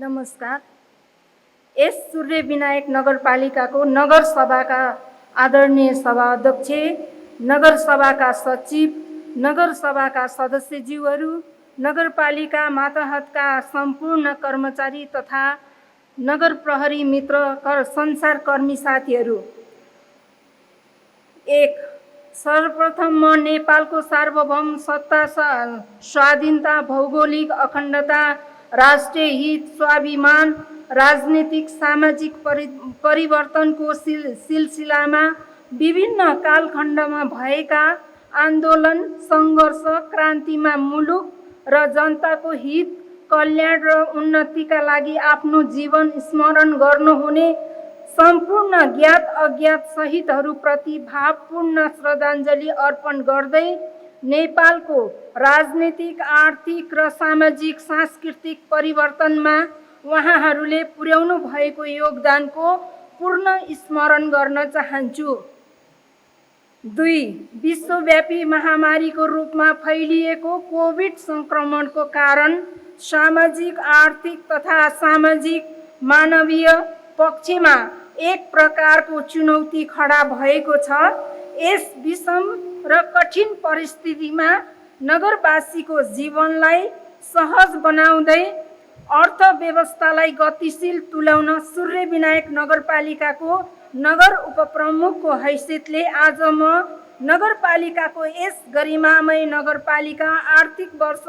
नमस्कार। यस सूर्य विनायक नगरपालिकाको नगरसभाका आदरणीय सभाध्यक्ष, नगरसभाका सचिव, नगरसभाका सदस्यज्यूहरू, नगरपालिका मातहतका सम्पूर्ण कर्मचारी तथा नगर प्रहरी मित्र संसारकर्मी साथीहरू, सर्वप्रथम म नेपालको सार्वभौम सत्ता, स्वाधीनता, भौगोलिक अखण्डता, राष्ट्रिय हित, स्वाभिमान, राजनीतिक सामाजिक परिवर्तनको सिलसिलामा विभिन्न कालखण्डमा भएका आन्दोलन, सङ्घर्ष, क्रान्तिमा मुलुक र जनताको हित, कल्याण र उन्नतिका लागि आफ्नो जीवन स्मरण गर्नुहुने सम्पूर्ण ज्ञात अज्ञात शहीदहरूप्रति भावपूर्ण श्रद्धाञ्जली अर्पण गर्दै नेपालको राजनीतिक, आर्थिक र सामाजिक सांस्कृतिक परिवर्तनमा उहाँहरूले पुर्याउनु भएको योगदानको पूर्ण स्मरण गर्न चाहन्छु। 2. विश्वव्यापी महामारीको रूपमा फैलिएको कोभिड सङ्क्रमणको कारण सामाजिक, आर्थिक तथा सामाजिक मानवीय पक्षमा एक प्रकारको चुनौती खडा भएको छ। यस विषम र कठिन परिस्थितिमा नगरवासीको जीवनलाई सहज बनाउँदै अर्थव्यवस्थालाई गतिशील तुल्याउन सूर्य विनायक नगरपालिकाको नगर उपप्रमुखको हैसियतले आज म नगरपालिकाको यस गरिमामय नगरपालिका आर्थिक वर्ष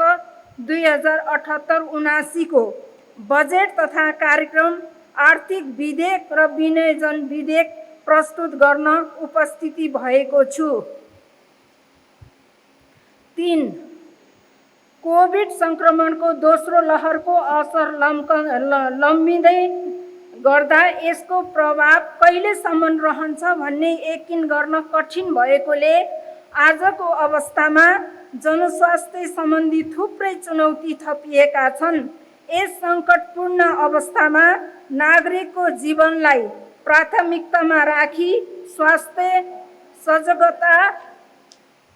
2078-79 को बजेट तथा कार्यक्रम, आर्थिक विधेयक र विनियोजन विधेयक प्रस्तुत गर्न उपस्थिति भएको छु। 3. कोभिड सङ्क्रमणको दोस्रो लहरको असर लम्बिँदै गर्दा यसको प्रभाव कहिलेसम्म रहन्छ भन्ने यकिन गर्न कठिन भएकोले आजको अवस्थामा जनस्वास्थ्य सम्बन्धी थुप्रै चुनौती थपिएका छन्। यस सङ्कटपूर्ण अवस्थामा नागरिकको जीवनलाई प्राथमिकतामा राखी स्वास्थ्य सजगता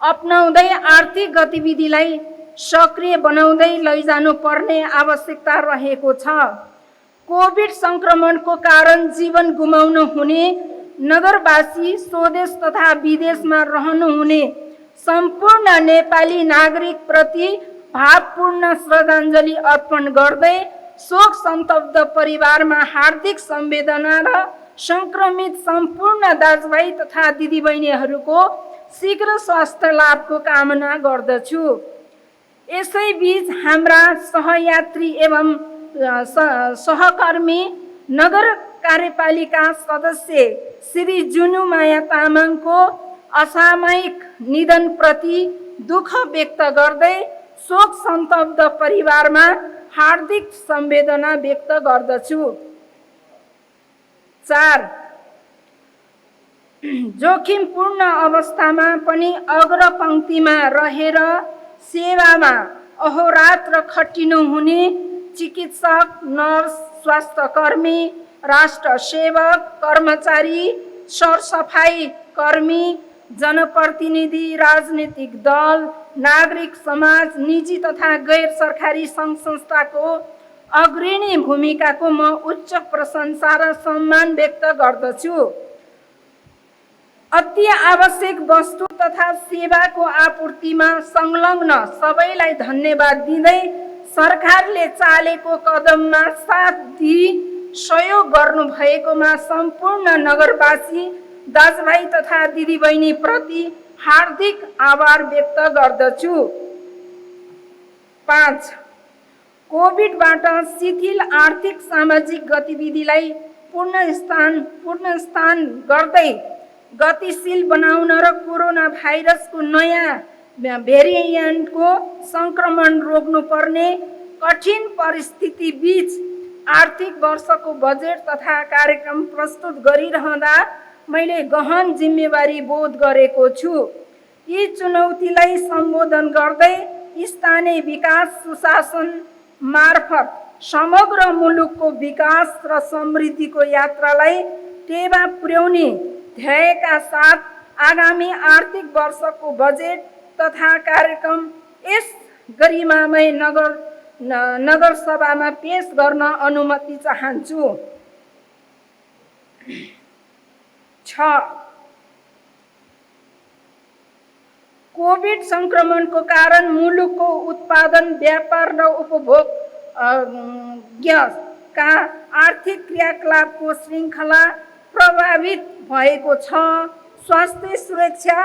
अपनाउँदै आर्थिक गतिविधिलाई सक्रिय बनाउँदै लैजानु पर्ने आवश्यकता रहेको छ। कोभिड सङ्क्रमणको कारण जीवन गुमाउनु हुने नगरवासी, स्वदेश तथा विदेशमा रहनुहुने सम्पूर्ण नेपाली नागरिक प्रति भावपूर्ण श्रद्धाञ्जली अर्पण गर्दै शोक सन्तप्त परिवारमा हार्दिक संवेदना र सङ्क्रमित सम्पूर्ण दाजुभाइ तथा दिदीबहिनीहरूको शीघ्र स्वास्थ्य लाभको कामना गर्दछु। यसैबीच हाम्रा सहयात्री एवं सहकर्मी नगर कार्यपालिका सदस्य श्री जुनुमाया तामाङको असामयिक निधनप्रति दुःख व्यक्त गर्दै शोक सन्तप्त परिवारमा हार्दिक संवेदना व्यक्त गर्दछु। 4. जोखिमपूर्ण अवस्थामा पनि अग्रपङ्क्तिमा रहेर सेवामा अहोरात्र खटिनु हुने चिकित्सक, नर्स, स्वास्थ्यकर्मी, राष्ट्र सेवक, कर्मचारी, सरसफाई कर्मी, जनप्रतिनिधि, राजनीतिक दल, नागरिक समाज, निजी तथा गैर सरकारी सङ्घ संस्थाको अग्रणी भूमिकाको म उच्च प्रशंसा र सम्मान व्यक्त गर्दछु। अति आवश्यक वस्तु तथा सेवाको आपूर्तिमा संलग्न सबैलाई धन्यवाद दिँदै सरकारले चालेको कदममा साथ दिई सहयोग गर्नुभएकोमा सम्पूर्ण नगरवासी दाजुभाइ तथा दिदीबहिनी प्रति हार्दिक आभार व्यक्त गर्दछु। 5. कोभिडबाट शिथिल आर्थिक सामाजिक गतिविधिलाई पुनर्स्थान गर्दै गतिशील बनाउन र कोरोना भाइरसको नयाँ भेरिएन्टको सङ्क्रमण रोक्नुपर्ने कठिन परिस्थिति बीच आर्थिक वर्षको बजेट तथा कार्यक्रम प्रस्तुत गरिरहँदा मैले गहन जिम्मेवारी बोध गरेको छु। यी चुनौतीलाई सम्बोधन गर्दै स्थानीय विकास सुशासन मार्फत समग्र मुलुकको विकास र समृद्धिको यात्रालाई टेवा पुर्याउने ध्येयका साथ आगामी आर्थिक वर्षको बजेट तथा कार्यक्रम यस गरिमामय नगर नगरसभामा पेश गर्न अनुमति चाहन्छु। 6. कोभिड सङ्क्रमणको कारण मुलुकको उत्पादन, व्यापार र उपभोगका आर्थिक क्रियाकलापको श्रृङ्खला प्रभावित भएको छ। स्वास्थ्य सुरक्षा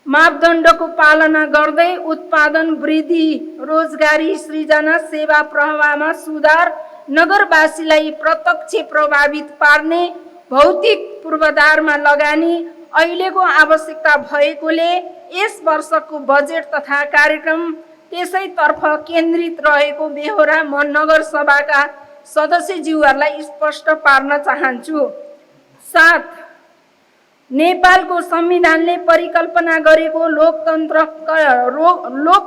मापदण्डको पालना गर्दै उत्पादन वृद्धि, रोजगारी सृजना, सेवा प्रवाहमा सुधार, नगरवासीलाई प्रत्यक्ष प्रभावित पार्ने भौतिक पूर्वाधारमा लगानी अहिलेको आवश्यकता भएकोले यस वर्षको बजेट तथा कार्यक्रम त्यसैतर्फ केन्द्रित रहेको बेहोरा म नगरसभाका सदस्यज्यूहरूलाई स्पष्ट पार्न चाहन्छु। 7. नेपालको संविधानले परिकल्पना गरेको लोक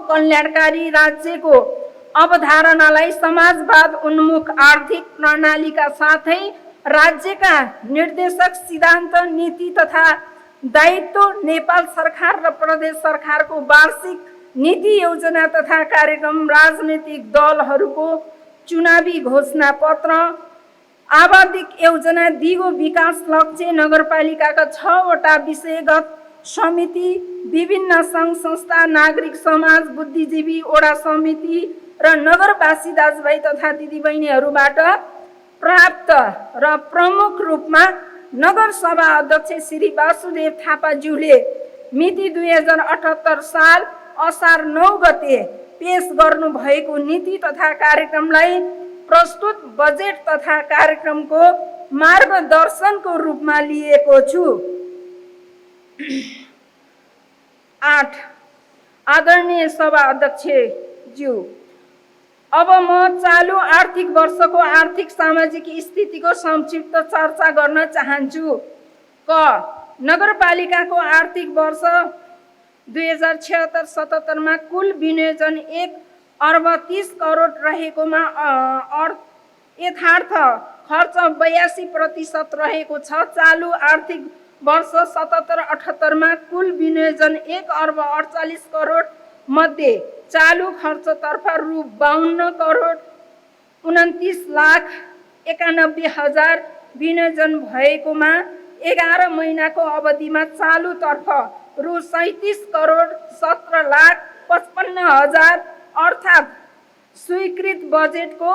कल्याणकारी राज्यको अवधारणालाई समाजवाद उन्मुख आर्थिक प्रणालीका साथै राज्यका निर्देशक सिद्धान्त, नीति तथा दायित्व, नेपाल सरकार र प्रदेश सरकारको वार्षिक नीति योजना तथा कार्यक्रम, राजनीतिक दलहरूको चुनावी घोषणा पत्र, आवधिक योजना, दिगो विकास लक्ष्य, नगरपालिकाका 6वटा विषयगत समिति, विभिन्न सङ्घ संस्था, नागरिक समाज, बुद्धिजीवी, ओडा समिति र नगरवासी दाजुभाइ तथा दिदीबहिनीहरूबाट प्राप्त र प्रमुख रूपमा नगरसभा अध्यक्ष श्री वासुदेव थापाज्यूले मिति 2078 साल असार 9 गते पेश गर्नुभएको नीति तथा कार्यक्रमलाई प्रस्तुत बजेट तथा कार्यक्रमको मार्गदर्शनको रूपमा लिएको छु। 8. आदरणीय सभा अध्यक्षज्यू, अब म चालु आर्थिक वर्षको आर्थिक सामाजिक स्थितिको संक्षिप्त चर्चा गर्न चाहन्छु। क. नगरपालिकाको आर्थिक वर्ष 2076-77 मा कुल विनियोजन 1 अर्ब 30 करोड रहेकोमा यथार्थ खर्च 82% रहेको छ। चालु आर्थिक वर्ष 77-78 मा कुल विनियोजन 1 अर्ब 48 करोड मध्ये चालु खर्चतर्फ रु 52 करोड 29 लाख 91 हजार विनियोजन भएकोमा 11 महिनाको अवधिमा चालुतर्फ रु 37 करोड 17 लाख 55 हजार अर्थात् स्वीकृत बजेटको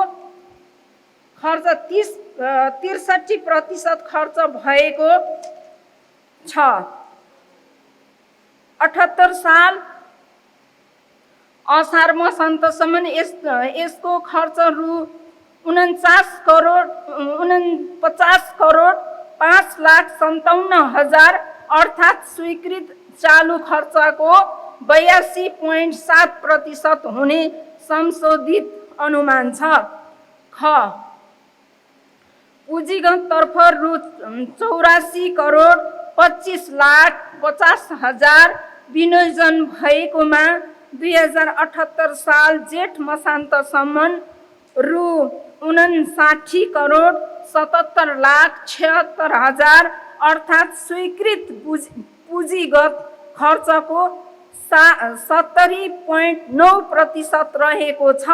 खर्च 63% खर्च भएको छ। 78 साल असार मसान्तसम्म यसको खर्च रु 49 करोड 5 लाख 57 हजार अर्थात् स्वीकृत चालु खर्चको 82.7% हुने संशोधित अनुमान छ। ख. पुँजीगत तर्फ रु 84 करोड 25 लाख 50 हजार विनियोजन भएकोमा 2078 साल जेठ मसान्तसम्म रु 59 करोड 77 लाख 76 हजार अर्थात् स्वीकृत पुँजीगत खर्चको 70.9% रहेको छ।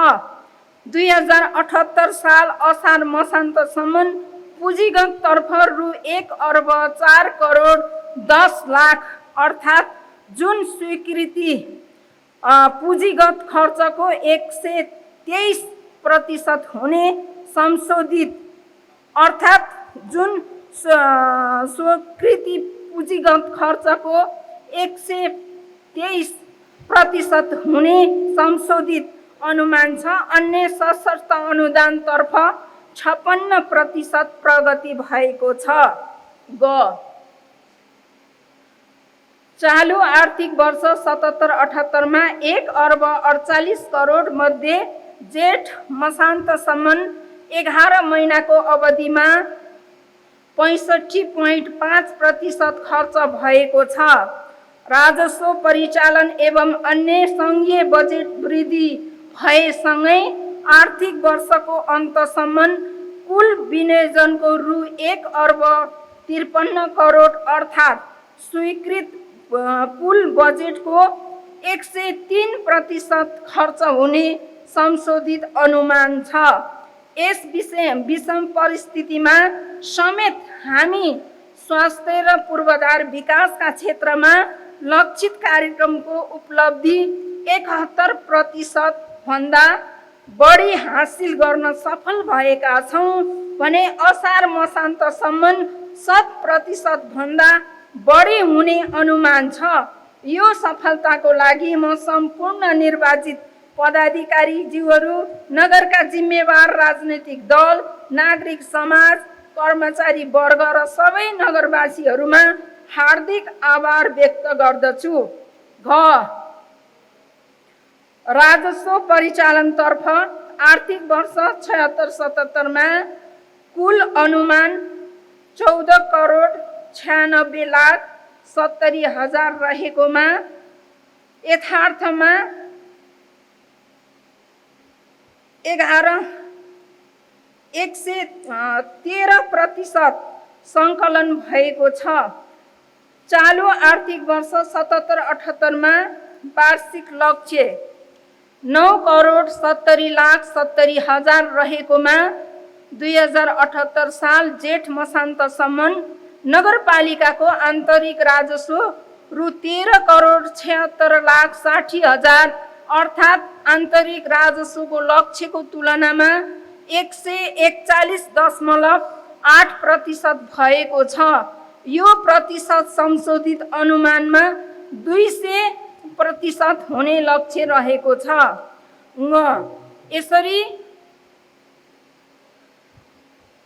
2078 साल असार मसान्तसम्म पुँजीगत तर्फ रु 1 अर्ब 4 करोड 10 लाख अर्थात् जुन स्वीकृति पुँजीगत खर्चको 123% हुने संशोधित अर्थात् जुन स्वीकृति पुँजीगत खर्चको 123% हुने संशोधित अनुमान छ। अन्य सशर्त अनुदानतर्फ 56% प्रगति भएको छ। ग. चालु आर्थिक वर्ष 77-78 मा 1 अर्ब 48 करोड मध्ये जेठ मसान्तसम्म 11 महिनाको अवधिमा 65.5% खर्च भएको छ। राजस्व परिचालन एवं अन्य सङ्घीय बजेट वृद्धि भएसँगै आर्थिक वर्षको अन्तसम्म कुल विनियोजनको रु 1 अर्ब 53 करोड अर्थात् स्वीकृत कुल बजेटको 103% खर्च हुने संशोधित अनुमान छ। यस विषम परिस्थितिमा समेत हामी स्वास्थ्य र पूर्वाधार विकासका क्षेत्रमा लक्षित कार्यक्रमको उपलब्धि 71% भन्दा बढी हासिल गर्न सफल भएका छौँ भने असार मसान्तसम्म 100% भन्दा बढी हुने अनुमान छ। यो सफलताको लागि म सम्पूर्ण निर्वाचित पदाधिकारीज्यूहरू, नगरका जिम्मेवार राजनैतिक दल, नागरिक समाज, कर्मचारी वर्ग र सबै नगरवासीहरूमा हार्दिक आभार व्यक्त गर्दछु। राजस्व परिचालनतर्फ आर्थिक वर्ष 76-77 मा कुल अनुमान 14 करोड 96 लाख 70 हजार रहेकोमा यथार्थमा 113% सङ्कलन भएको छ। चालु आर्थिक वर्ष 77-78 मा वार्षिक लक्ष्य 9 करोड 70 लाख 70 हजार रहेकोमा 2078 साल जेठ मसान्तसम्म नगरपालिकाको आन्तरिक राजस्व रु 13 करोड 76 लाख 60 हजार अर्थात् आन्तरिक राजस्वको लक्ष्यको तुलनामा 141.8% भएको छ। यो प्रतिशत संशोधित अनुमानमा 200% हुने लक्ष्य रहेको छ।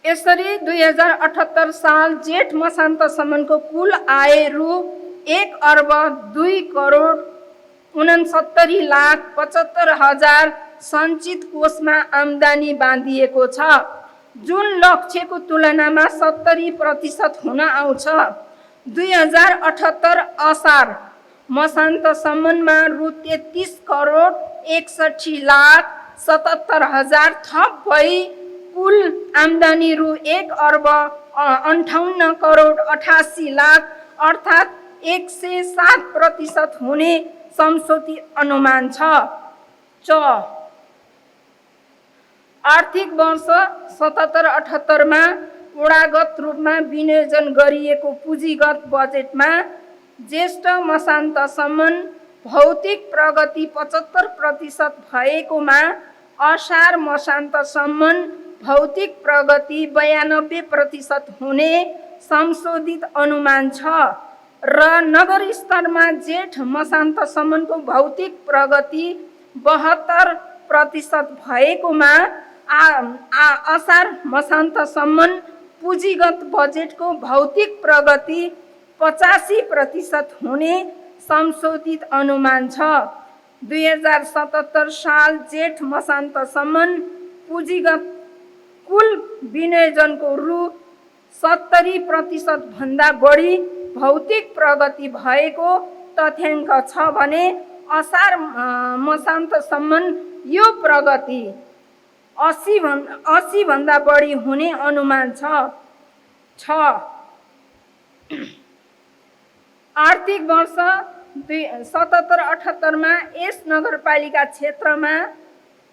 यसरी 2078 साल जेठ मसान्तसम्मको कुल आय रु 1 अर्ब 2 करोड 69 लाख 75 हजार सञ्चित कोषमा आम्दानी बाँधिएको छ, जुन लक्ष्यको तुलनामा 70% हुन आउँछ। 2078 असार मसान्तसम्ममा रु 33 करोड 61 लाख 77 हजार थप भई कुल आम्दानी रु 1 अर्ब 58 करोड 88 लाख अर्थात् 107% हुने संशोधित अनुमान छ। आर्थिक वर्ष 77-78 मा वडागत रूपमा विनियोजन गरिएको पुँजीगत बजेटमा ज्येष्ठ मसान्तसम्म भौतिक प्रगति 75% भएकोमा असार मसान्तसम्म भौतिक प्रगति 92% हुने संशोधित अनुमान छ र नगर स्तरमा जेठ मसान्तसम्मको भौतिक प्रगति 72% भएकोमा असार मसान्तसम्म पुँजीगत बजेटको भौतिक प्रगति 85% हुने संशोधित अनुमान छ। 2077 साल जेठ मसान्तसम्म पुँजीगत कुल विनियोजनको रु 70% भन्दा बढी भौतिक प्रगति भएको तथ्याङ्क छ भने असार मसान्तसम्म यो प्रगति 80 भन्दा बढी हुने अनुमान छ। आर्थिक वर्ष 77-78 मा यस नगरपालिका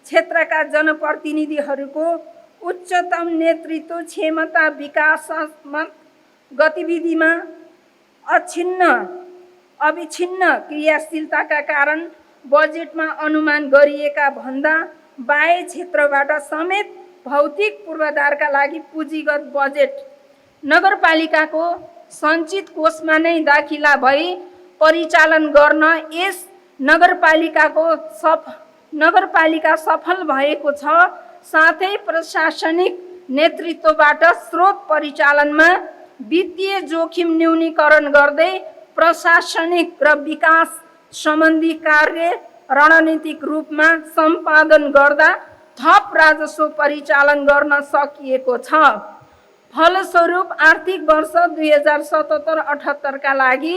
क्षेत्रका जनप्रतिनिधिहरूको उच्चतम नेतृत्व क्षमता विकासात्मक गतिविधिमा अविच्छिन्न क्रियाशीलताका कारण बजेटमा अनुमान गरिएका भन्दा बाह्य क्षेत्रबाट समेत भौतिक पूर्वाधारका लागि पुँजीगत बजेट नगरपालिकाको सञ्चित कोषमा नै दाखिला भई परिचालन गर्न यस नगरपालिका सफल भएको छ। साथै प्रशासनिक नेतृत्वबाट स्रोत परिचालनमा वित्तीय जोखिम न्यूनीकरण गर्दै प्रशासनिक र विकास सम्बन्धी कार्य रणनीतिक रूपमा सम्पादन गर्दा थप राजस्व परिचालन गर्न सकिएको छ। फलस्वरूप आर्थिक वर्ष 2077-78 का लागि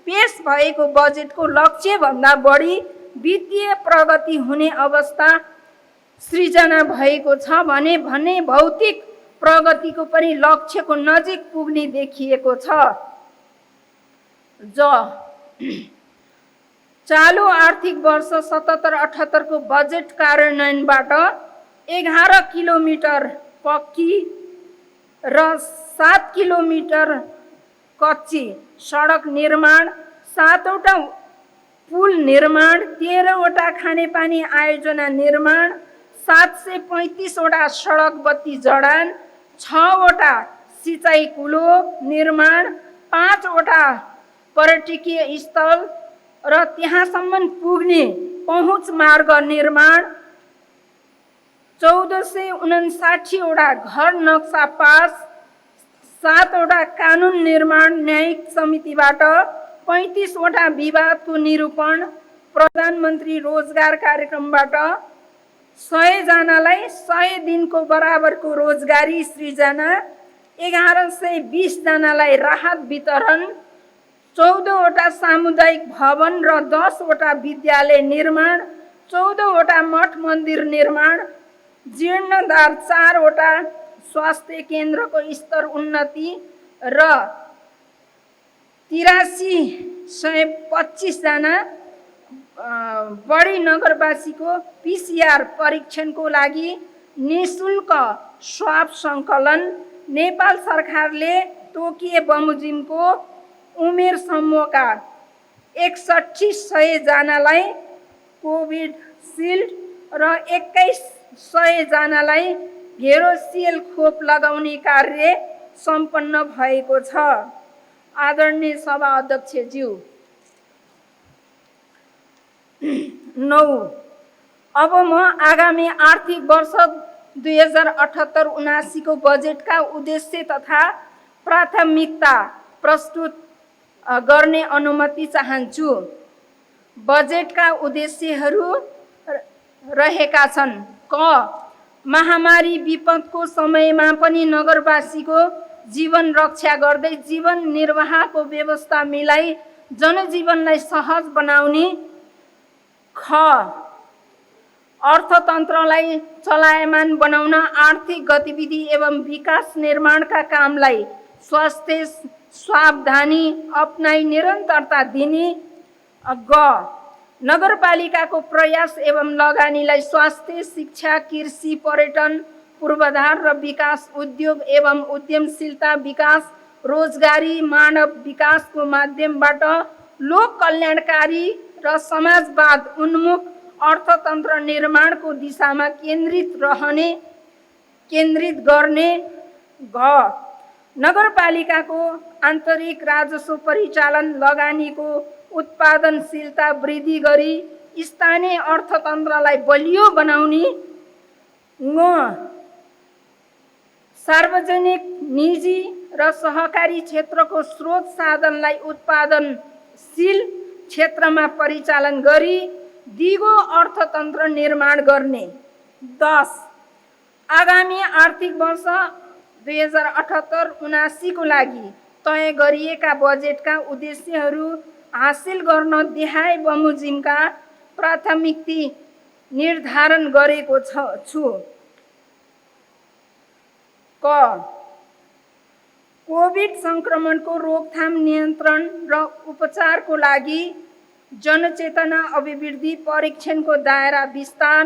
पेश भएको बजेटको लक्ष्यभन्दा बढी वित्तीय प्रगति हुने अवस्था सृजना भएको छ भने भौतिक प्रगतिको पनि लक्ष्यको नजिक पुग्ने देखिएको छ। चालु आर्थिक वर्ष 77-78 को बजेट कार्यान्वयनबाट 11 किलोमिटर पक्की र 7 किलोमिटर कच्ची सडक निर्माण, 7वटा पुल निर्माण, 13वटा खानेपानी आयोजना निर्माण, 735वटा सडक बत्ती जडान, 6वटा सिँचाइ कुलो निर्माण, 5वटा पर्यटकीय स्थल र त्यहाँसम्म पुग्ने पहुँच मार्ग निर्माण, 1459वटा घर नक्सा पास, 7वटा कानुन निर्माण न्यायिक समितिबाट, 35वटा विवादको निरूपण, प्रधानमन्त्री रोजगार कार्यक्रमबाट 100 जनालाई 100 दिनको बराबरको रोजगारी सृजना, 1120 जनालाई राहत वितरण, 14वटा सामुदायिक भवन र 10वटा विद्यालय निर्माण, 14वटा मठ मन्दिर निर्माण, जीर्णोद्धार, 4वटा स्वास्थ्य केन्द्रको स्तर उन्नति र 8325 जना बढी नगरवासीको PCR परीक्षणको लागि निःशुल्क स्वाब सङ्कलन। नेपाल सरकारले तोकिए बमोजिमको उमेर समूहका 6100 जनालाई कोभिडसिल्ड र 2100 जनालाई भेरोसियल खोप लगाउने कार्य सम्पन्न भएको छ। आदरणीय सभा अध्यक्षज्यू, 9 अब म आगामी आर्थिक वर्ष 2078-79 को बजेटका उद्देश्य तथा प्राथमिकता प्रस्तुत गर्ने अनुमति चाहन्छु। बजेटका उद्देश्यहरू रहेका छन्: क महामारी विपदको समयमा पनि नगरवासीको जीवन रक्षा गर्दै जीवन निर्वाहको व्यवस्था मिलाई जनजीवनलाई सहज बनाउने। ख अर्थतन्त्रलाई चलायमान बनाउन आर्थिक गतिविधि एवं विकास निर्माणका कामलाई स्वास्थ्य सावधानी अपनाई निरन्तरता दिने। ग नगरपालिकाको प्रयास एवं लगानीलाई स्वास्थ्य, शिक्षा, कृषि, पर्यटन, पूर्वाधार र विकास, उद्योग एवं उद्यमशीलता विकास, रोजगारी, मानव विकासको माध्यमबाट लोक कल्याणकारी र समाजवाद उन्मुख अर्थतन्त्र निर्माणको दिशामा केन्द्रित गर्ने। घ नगरपालिकाको आन्तरिक राजस्व परिचालन लगानीको उत्पादनशीलता वृद्धि गरी स्थानीय अर्थतन्त्रलाई बलियो बनाउने। ङ सार्वजनिक, निजी र सहकारी क्षेत्रको स्रोत साधनलाई उत्पादनशील क्षेत्रमा परिचालन गरी दिगो अर्थतन्त्र निर्माण गर्ने। 10 आगामी आर्थिक वर्ष 2078-79 को लागि तय गरिएका बजेटका उद्देश्यहरू हासिल गर्न देहाय बमोजिमका प्राथमिकता निर्धारण गरेको छु। क कोभिड संक्रमणको रोकथाम, नियन्त्रण र उपचारको लागि जनचेतना अभिवृद्धि, परीक्षणको दायरा विस्तार,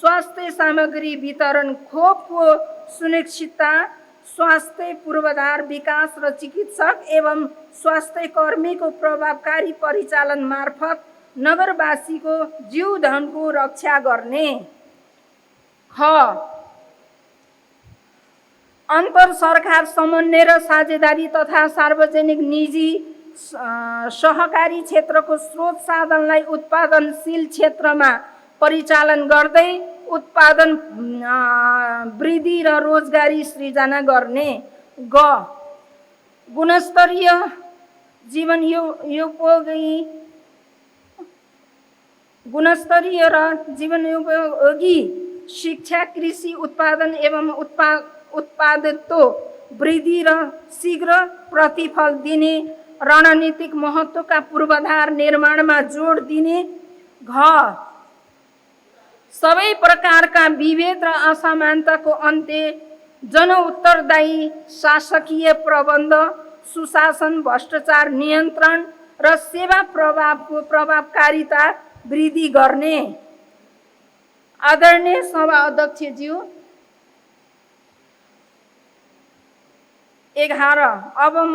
स्वास्थ्य सामग्री वितरण, खोपको सुनिश्चितता, स्वास्थ्य पूर्वाधार विकास र चिकित्सक एवं स्वास्थ्य कर्मीको प्रभावकारी परिचालन मार्फत नगरवासीको जीवधनको रक्षा गर्ने। ख अन्तर सरकार समन्वय र साझेदारी तथा सार्वजनिक, निजी, सहकारी क्षेत्रको स्रोत साधनलाई उत्पादनशील क्षेत्रमा परिचालन गर्दै उत्पादन वृद्धि र रोजगारी सृजना गर्ने। ग गुणस्तरीय जीवनोपयोगी शिक्षा, कृषि उत्पादन एवं उत्पादकत्व वृद्धि र शीघ्र प्रतिफल दिने रणनीतिक महत्त्वका पूर्वाधार निर्माणमा जोड दिने। घ सबै प्रकारका विभेद र असमानताको अन्त्य, जनउत्तरदायी शासकीय प्रबन्ध, सुशासन, भ्रष्टाचार नियन्त्रण र सेवा प्रभावको प्रभावकारिता वृद्धि गर्ने। आदरणीय सभा अध्यक्षज्यू, 11 अब म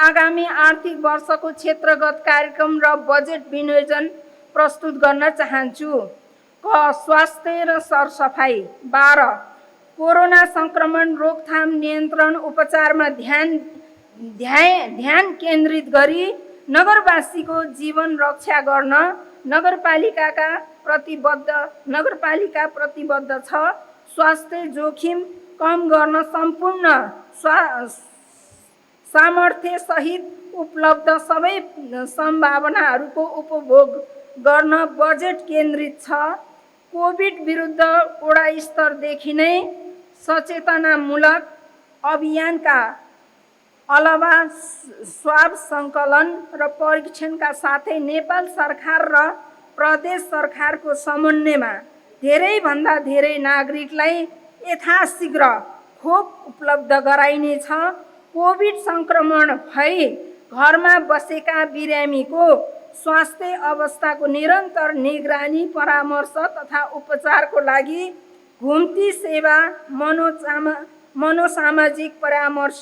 आगामी आर्थिक वर्षको क्षेत्रगत कार्यक्रम र बजेट विनियोजन प्रस्तुत गर्न चाहन्छु। क स्वास्थ्य र सरसफाई। 12 कोरोना संक्रमण रोकथाम नियन्त्रण उपचारमा ध्यान केन्द्रित गरी नगरवासीको जीवन रक्षा गर्न नगरपालिका प्रतिबद्ध छ। स्वास्थ्य जोखिम कम गर्न सम्पूर्ण सामर्थ्य सहित उपलब्ध सबै सम्भावनाहरूको उपभोग गर्न बजेट केन्द्रित छ। कोभिड विरुद्ध वडा स्तरदेखि नै सचेतनामूलक अभियानका अलावा स्वाब सङ्कलन र परीक्षणका साथै नेपाल सरकार र प्रदेश सरकारको समन्वयमा धेरैभन्दा धेरै नागरिकलाई यथाशीघ्र खोप उपलब्ध गराइनेछ। कोभिड संक्रमण भई घरमा बसेका बिरामीको स्वास्थ्य अवस्थाको निरन्तर निगरानी, परामर्श तथा उपचारको लागि घुम्ती सेवा, मनोसामाजिक परामर्श,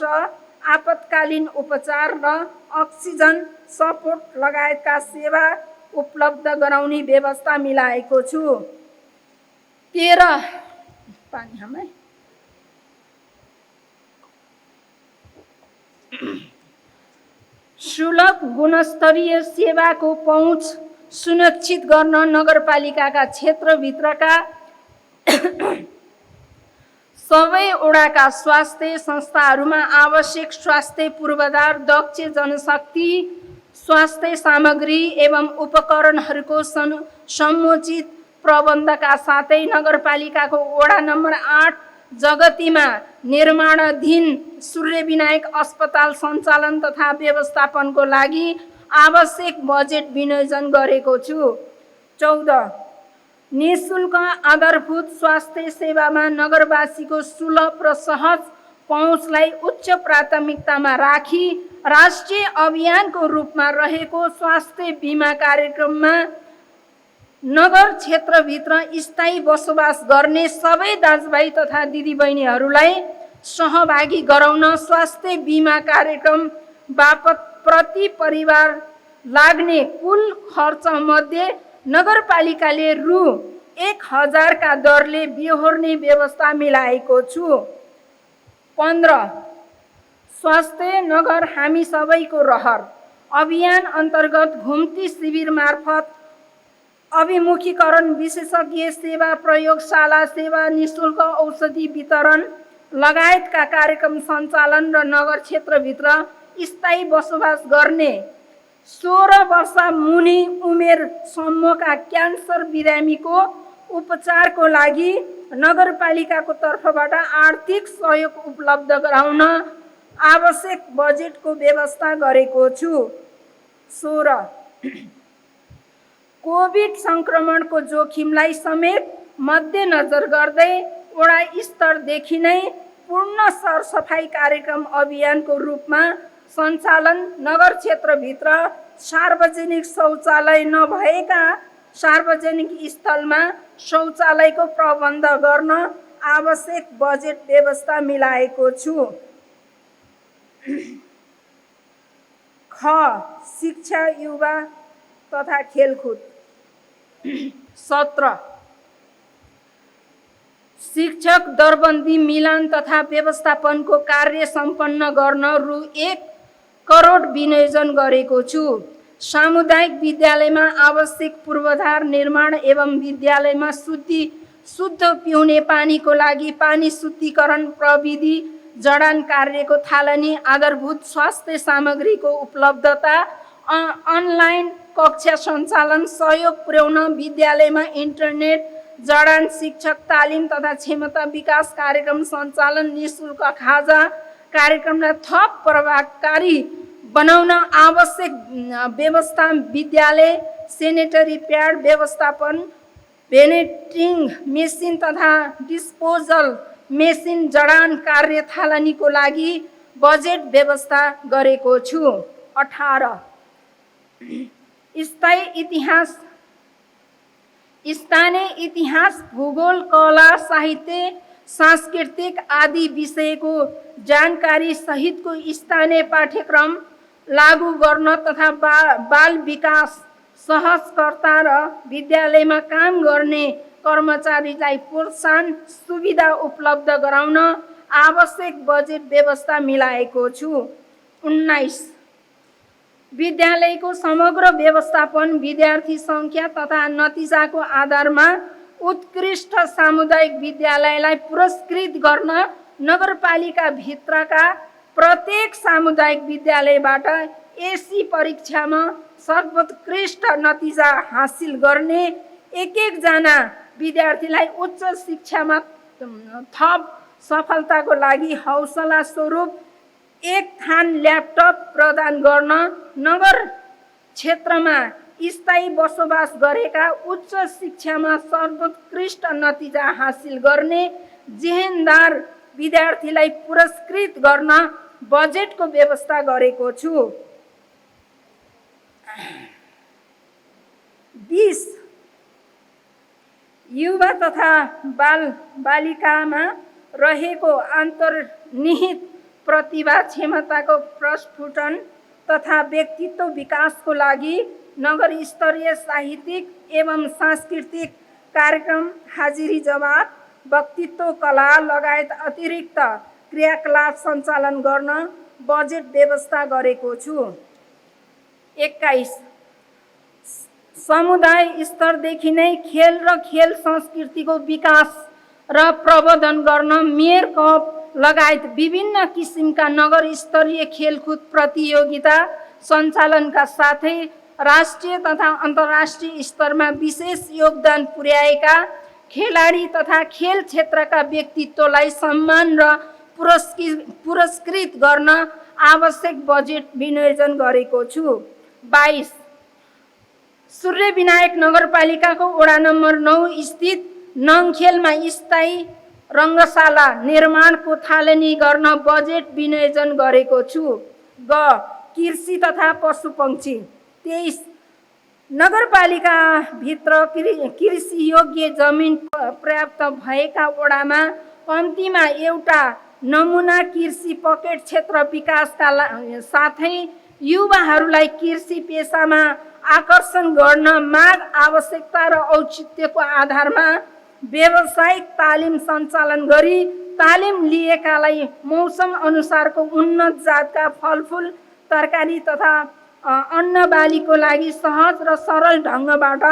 आपतकालीन उपचार र अक्सिजन सपोर्ट लगायतका सेवा उपलब्ध गराउने व्यवस्था मिलाएको छु। 13 पानी हमें सुलभ गुणस्तरीय सेवाको पहुँच सुनिश्चित गर्न नगरपालिकाका क्षेत्रभित्रका सबै वडाका स्वास्थ्य संस्थाहरूमा आवश्यक स्वास्थ्य पूर्वाधार, दक्ष जनशक्ति, स्वास्थ्य सामग्री एवं उपकरणहरूको समुचित प्रबन्धका साथै नगरपालिकाको वडा नम्बर 8 जगतीमा निर्माणाधीन सूर्यविनायक अस्पताल सञ्चालन तथा व्यवस्थापनको लागि आवश्यक बजेट विनियोजन गरेको छु। 14 निःशुल्क आधारभूत स्वास्थ्य सेवामा नगरवासीको सुलभ र सहज पहुँचलाई उच्च प्राथमिकतामा राखी राष्ट्रिय अभियानको रूपमा रहेको स्वास्थ्य बिमा कार्यक्रममा नगर क्षेत्रभित्र स्थायी बसोबास गर्ने सबै दाजुभाइ तथा दिदीबहिनीहरूलाई सहभागी गराउन स्वास्थ्य बिमा कार्यक्रम बापत प्रति परिवार लाग्ने कुल खर्च मध्ये नगरपालिकाले रु 1000 का दरले बिहोर्ने व्यवस्था मिलाएको छु। 15 स्वास्थ्य नगर हामी सबैको रहर अभियान अन्तर्गत घुम्ती शिविर मार्फत अभिमुखीकरण, विशेषज्ञ सेवा, प्रयोगशाला सेवा, निःशुल्क औषधि वितरण लगायतका कार्यक्रम सञ्चालन र नगर क्षेत्रभित्र स्थायी बसोबास गर्ने 16 वर्ष मुनि उमेर समूहका क्यान्सर बिरामीको उपचारको लागि नगरपालिकाको तर्फबाट आर्थिक सहयोग उपलब्ध गराउन आवश्यक बजेटको व्यवस्था गरेको छु। 16 कोभिड संक्रमणको जोखिमलाई समेत मध्यनजर गर्दै वडा स्तरदेखि नै पूर्ण सरसफाई कार्यक्रम अभियानको रूपमा सञ्चालन, नगर क्षेत्रभित्र सार्वजनिक शौचालय नभएका सार्वजनिक स्थलमा शौचालयको प्रबन्ध गर्न आवश्यक बजेट व्यवस्था मिलाएको छु। ख शिक्षा, युवा तथा खेलकुद। 17 शिक्षक दरबन्दी मिलान तथा व्यवस्थापनको कार्य सम्पन्न गर्न रु 1 करोड विनियोजन गरेको छु। सामुदायिक विद्यालयमा आवश्यक पूर्वाधार निर्माण एवं विद्यालयमा शुद्ध पिउने पानीको लागि पानी शुद्धिकरण प्रविधि जडान कार्यको थालनी, आधारभूत स्वास्थ्य सामग्रीको उपलब्धता, अनलाइन कक्षा सञ्चालन, सहयोग पुर्याउन विद्यालयमा इन्टरनेट जडान, शिक्षक तालिम तथा क्षमता विकास कार्यक्रम सञ्चालन, निःशुल्क खाजा कार्यक्रमलाई थप प्रभावकारी बनाउन आवश्यक व्यवस्था, विद्यालय सेनेटरी प्याड व्यवस्थापन, भेनेटिङ मेसिन तथा डिस्पोजल मेसिन जडान कार्य थालनीको लागि बजेट व्यवस्था गरेको छु। 18 स्थायी इतिहास स्थानीय इतिहास, भूगोल, कला, साहित्य, सांस्कृतिक आदि विषयको जानकारी सहितको स्थानीय पाठ्यक्रम लागू गर्न तथा बाल विकास सहजकर्ता र विद्यालयमा काम गर्ने कर्मचारीलाई प्रोत्साहन सुविधा उपलब्ध गराउन आवश्यक बजेट व्यवस्था मिलाएको छु। 19 विद्यालयको समग्र व्यवस्थापन विद्यार्थी सङ्ख्या तथा नतिजाको आधारमा उत्कृष्ट सामुदायिक विद्यालयलाई पुरस्कृत गर्न नगरपालिका भित्रका प्रत्येक सामुदायिक विद्यालयबाट एसी परीक्षामा सर्वोत्कृष्ट नतिजा हासिल गर्ने एक जना विद्यार्थीलाई उच्च शिक्षामा थप सफलताको लागि हौसला स्वरूप एक थान ल्यापटप प्रदान गर्न नगर क्षेत्रमा स्थायी बसोबास गरेका उच्च शिक्षामा सर्वोत्कृष्ट नतिजा हासिल गर्ने जेहेनदार विद्यार्थीलाई पुरस्कृत गर्न बजेटको व्यवस्था गरेको छु। 20 युवा तथा बालिकामा रहेको अन्तर्निहित प्रतिभा क्षमताको प्रस्फुटन तथा व्यक्तित्व विकासको लागि नगर स्तरीय साहित्यिक एवं सांस्कृतिक कार्यक्रम, हाजिरी जवाब, वक्तित्व कला लगायत अतिरिक्त क्रियाकलाप सञ्चालन गर्न बजेट व्यवस्था गरेको छु। 21 समुदाय स्तरदेखि नै खेल र खेल संस्कृतिको विकास र प्रवर्धन गर्न मेयर कप लगायत विभिन्न किसिमका नगर स्तरीय खेलकुद प्रतियोगिता सञ्चालनका साथै राष्ट्रिय तथा अन्तर्राष्ट्रिय स्तरमा विशेष योगदान पुर्याएका खेलाडी तथा खेल क्षेत्रका व्यक्तित्वलाई सम्मान र पुरस्कृत गर्न आवश्यक बजेट विनियोजन गरेको छु। 22 सूर्यविनायक नगरपालिकाको वडा नम्बर 9 स्थित नङखेलमा स्थायी रङ्गशाला निर्माणको थालनी गर्न बजेट विनियोजन गरेको छु। ग कृषि तथा पशुपक्षी 23 नगरपालिका भित्र कृषि योग्य जमिन पर्याप्त भएका वडामा कम्तीमा एउटा नमुना कृषि पकेट क्षेत्र विकासका साथै युवाहरूलाई कृषि पेसामा आकर्षण गर्न माग, आवश्यकता र औचित्यको आधारमा व्यावसायिक तालिम सञ्चालन गरी तालिम लिएकालाई मौसम अनुसारको उन्नत जातका फलफुल, तरकारी तथा अन्न बालीको लागि सहज र सरल ढङ्गबाट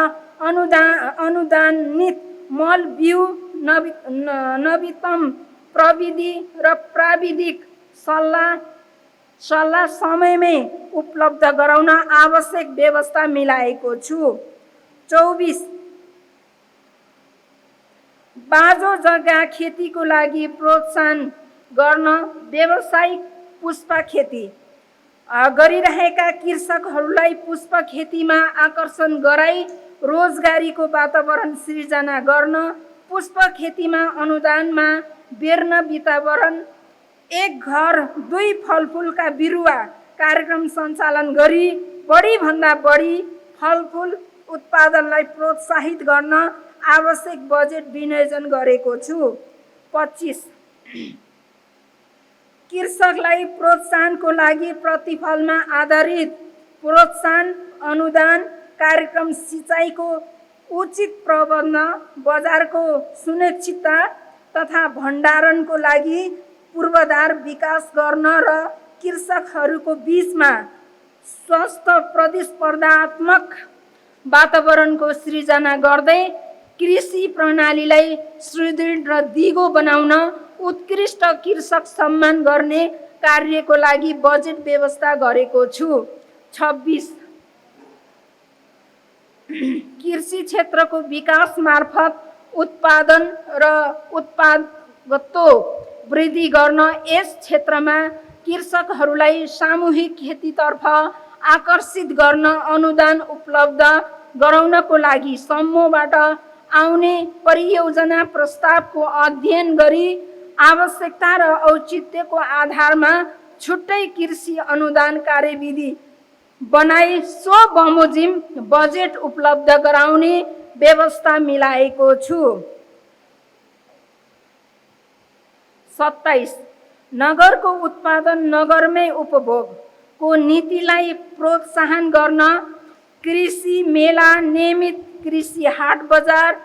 अनुदानित मल बिउ, नवीनतम प्रविधि र प्राविधिक सल्लाह समयमै उपलब्ध गराउन आवश्यक व्यवस्था मिलाएको छु। 24 बाँझो जग्गा खेतीको लागि प्रोत्साहन गर्न व्यावसायिक पुष्प खेती गरिरहेका कृषकहरूलाई पुष्प खेतीमा आकर्षण गराई रोजगारीको वातावरण सिर्जना गर्न पुष्प खेतीमा अनुदानमा बेर्न वातावरण, एक घर दुई फलफुलका बिरुवा कार्यक्रम सञ्चालन गरी बढीभन्दा बढी फलफुल उत्पादनलाई प्रोत्साहित गर्न आवश्यक बजेट विनियोजन गरेको छु। 25 कृषकलाई प्रोत्साहनको लागि प्रतिफलमा आधारित प्रोत्साहन अनुदान कार्यक्रम, सिँचाइको उचित प्रबन्ध, बजारको सुनिश्चितता तथा भण्डारणको लागि पूर्वाधार विकास गर्न र कृषकहरूको बीचमा स्वस्थ प्रतिस्पर्धात्मक वातावरणको सृजना गर्दै कृषि प्रणालीलाई सुदृढ र दिगो बनाउन उत्कृष्ट कृषक सम्मान गर्ने कार्यको लागि बजेट व्यवस्था गरेको छु। 26 कृषि क्षेत्रको विकास मार्फत उत्पादन र उत्पादकत्व वृद्धि गर्न यस क्षेत्रमा कृषकहरूलाई सामूहिक खेतीतर्फ आकर्षित गर्न अनुदान उपलब्ध गराउनको लागि समूहबाट आउने परियोजना प्रस्तावको अध्ययन गरी आवश्यकता र औचित्यको आधारमा छुट्टै कृषि अनुदान कार्यविधि बनाई सो बमोजिम बजेट उपलब्ध गराउने व्यवस्था मिलाएको छु। 27 नगरको उत्पादन नगरमै उपभोगको नीतिलाई प्रोत्साहन गर्न कृषि मेला, नियमित कृषि हाट बजार,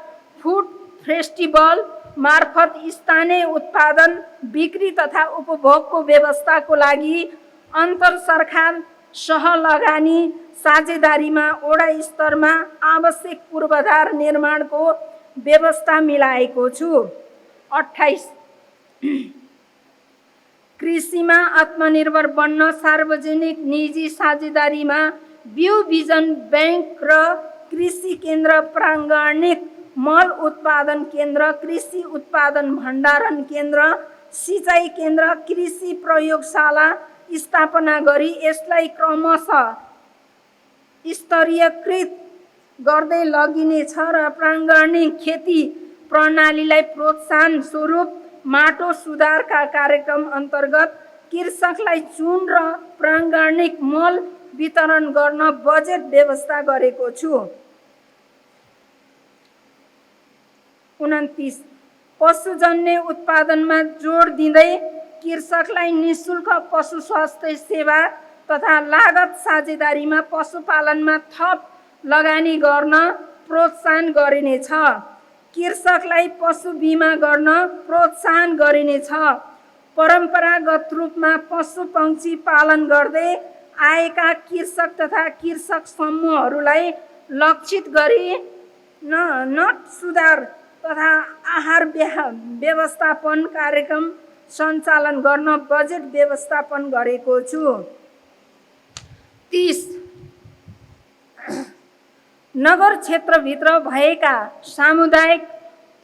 फुड फेस्टिभल मार्फत स्थानीय उत्पादन बिक्री तथा उपभोगको व्यवस्थाको लागि अन्तर सरकार सहलगानी साझेदारीमा वडा स्तरमा आवश्यक पूर्वाधार निर्माणको व्यवस्था मिलाएको छु। 28 कृषिमा आत्मनिर्भर बन्न सार्वजनिक निजी साझेदारीमा बिउ बिजन बैंक र कृषि केन्द्र, प्राङ्गणिक मल उत्पादन केन्द्र, कृषि उत्पादन भण्डारण केन्द्र, सिँचाइ केन्द्र, कृषि प्रयोगशाला स्थापना गरी यसलाई क्रमशः स्तरीयकृत गर्दै लगिनेछ र प्राङ्गणिक खेती प्रणालीलाई प्रोत्साहन स्वरूप माटो सुधारका कार्यक्रम अन्तर्गत कृषकलाई चुन र प्राङ्गणिक मल वितरण गर्न बजेट व्यवस्था गरेको छु। 29 पशुजन्य उत्पादनमा जोड दिँदै कृषकलाई निःशुल्क पशु स्वास्थ्य सेवा तथा लागत साझेदारीमा पशुपालनमा थप लगानी गर्न प्रोत्साहन गरिनेछ। कृषकलाई पशु बिमा गर्न प्रोत्साहन गरिनेछ। परम्परागत रूपमा पशु पक्षी पालन गर्दै आएका कृषक तथा कृषक समूहहरूलाई लक्षित गरी नट सुधार तथा आहार व्यवस्थापन कार्यक्रम सञ्चालन गर्न बजेट व्यवस्थापन गरेको छु। 30 नगर क्षेत्रभित्र भएका सामुदायिक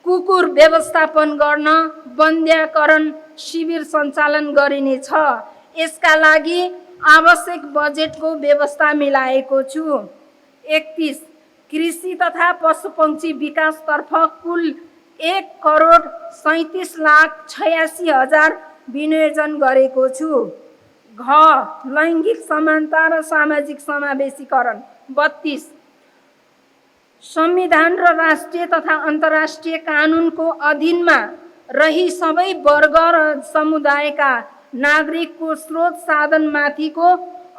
कुकुर व्यवस्थापन गर्न वन्ध्याकरण शिविर सञ्चालन गरिनेछ। यसका लागि आवश्यक बजेटको व्यवस्था मिलाएको छु। 31 कृषि तथा पशुपक्षी विकासतर्फ कुल 1,37,86,000 विनियोजन गरेको छु। घ लैङ्गिक समानता र सामाजिक समावेशीकरण। 32 संविधान र राष्ट्रिय तथा अन्तर्राष्ट्रिय कानुनको अधीनमा रही सबै वर्ग र समुदायका नागरिकको स्रोत साधनमाथिको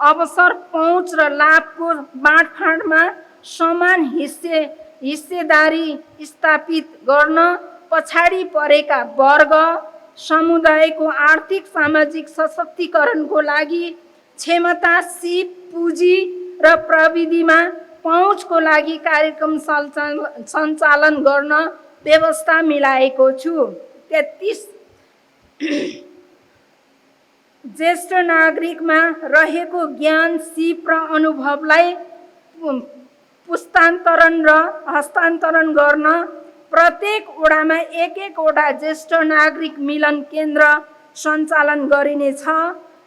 अवसर, पहुँच र लाभको बाँडफाँडमा समान हिस्सेदारी स्थापित गर्न पछाडि परेका वर्ग समुदायको आर्थिक सामाजिक सशक्तिकरणको लागि क्षमता, सिप, पुँजी र प्रविधिमा पहुँचको लागि कार्यक्रम सञ्चालन गर्न व्यवस्था मिलाएको छु। 33 ज्येष्ठ नागरिकमा रहेको ज्ञान, सिप र अनुभवलाई पुस्तान्तरण र हस्तान्तरण गर्न प्रत्येक वडामा एक वटा ज्येष्ठ नागरिक मिलन केन्द्र सञ्चालन गरिनेछ।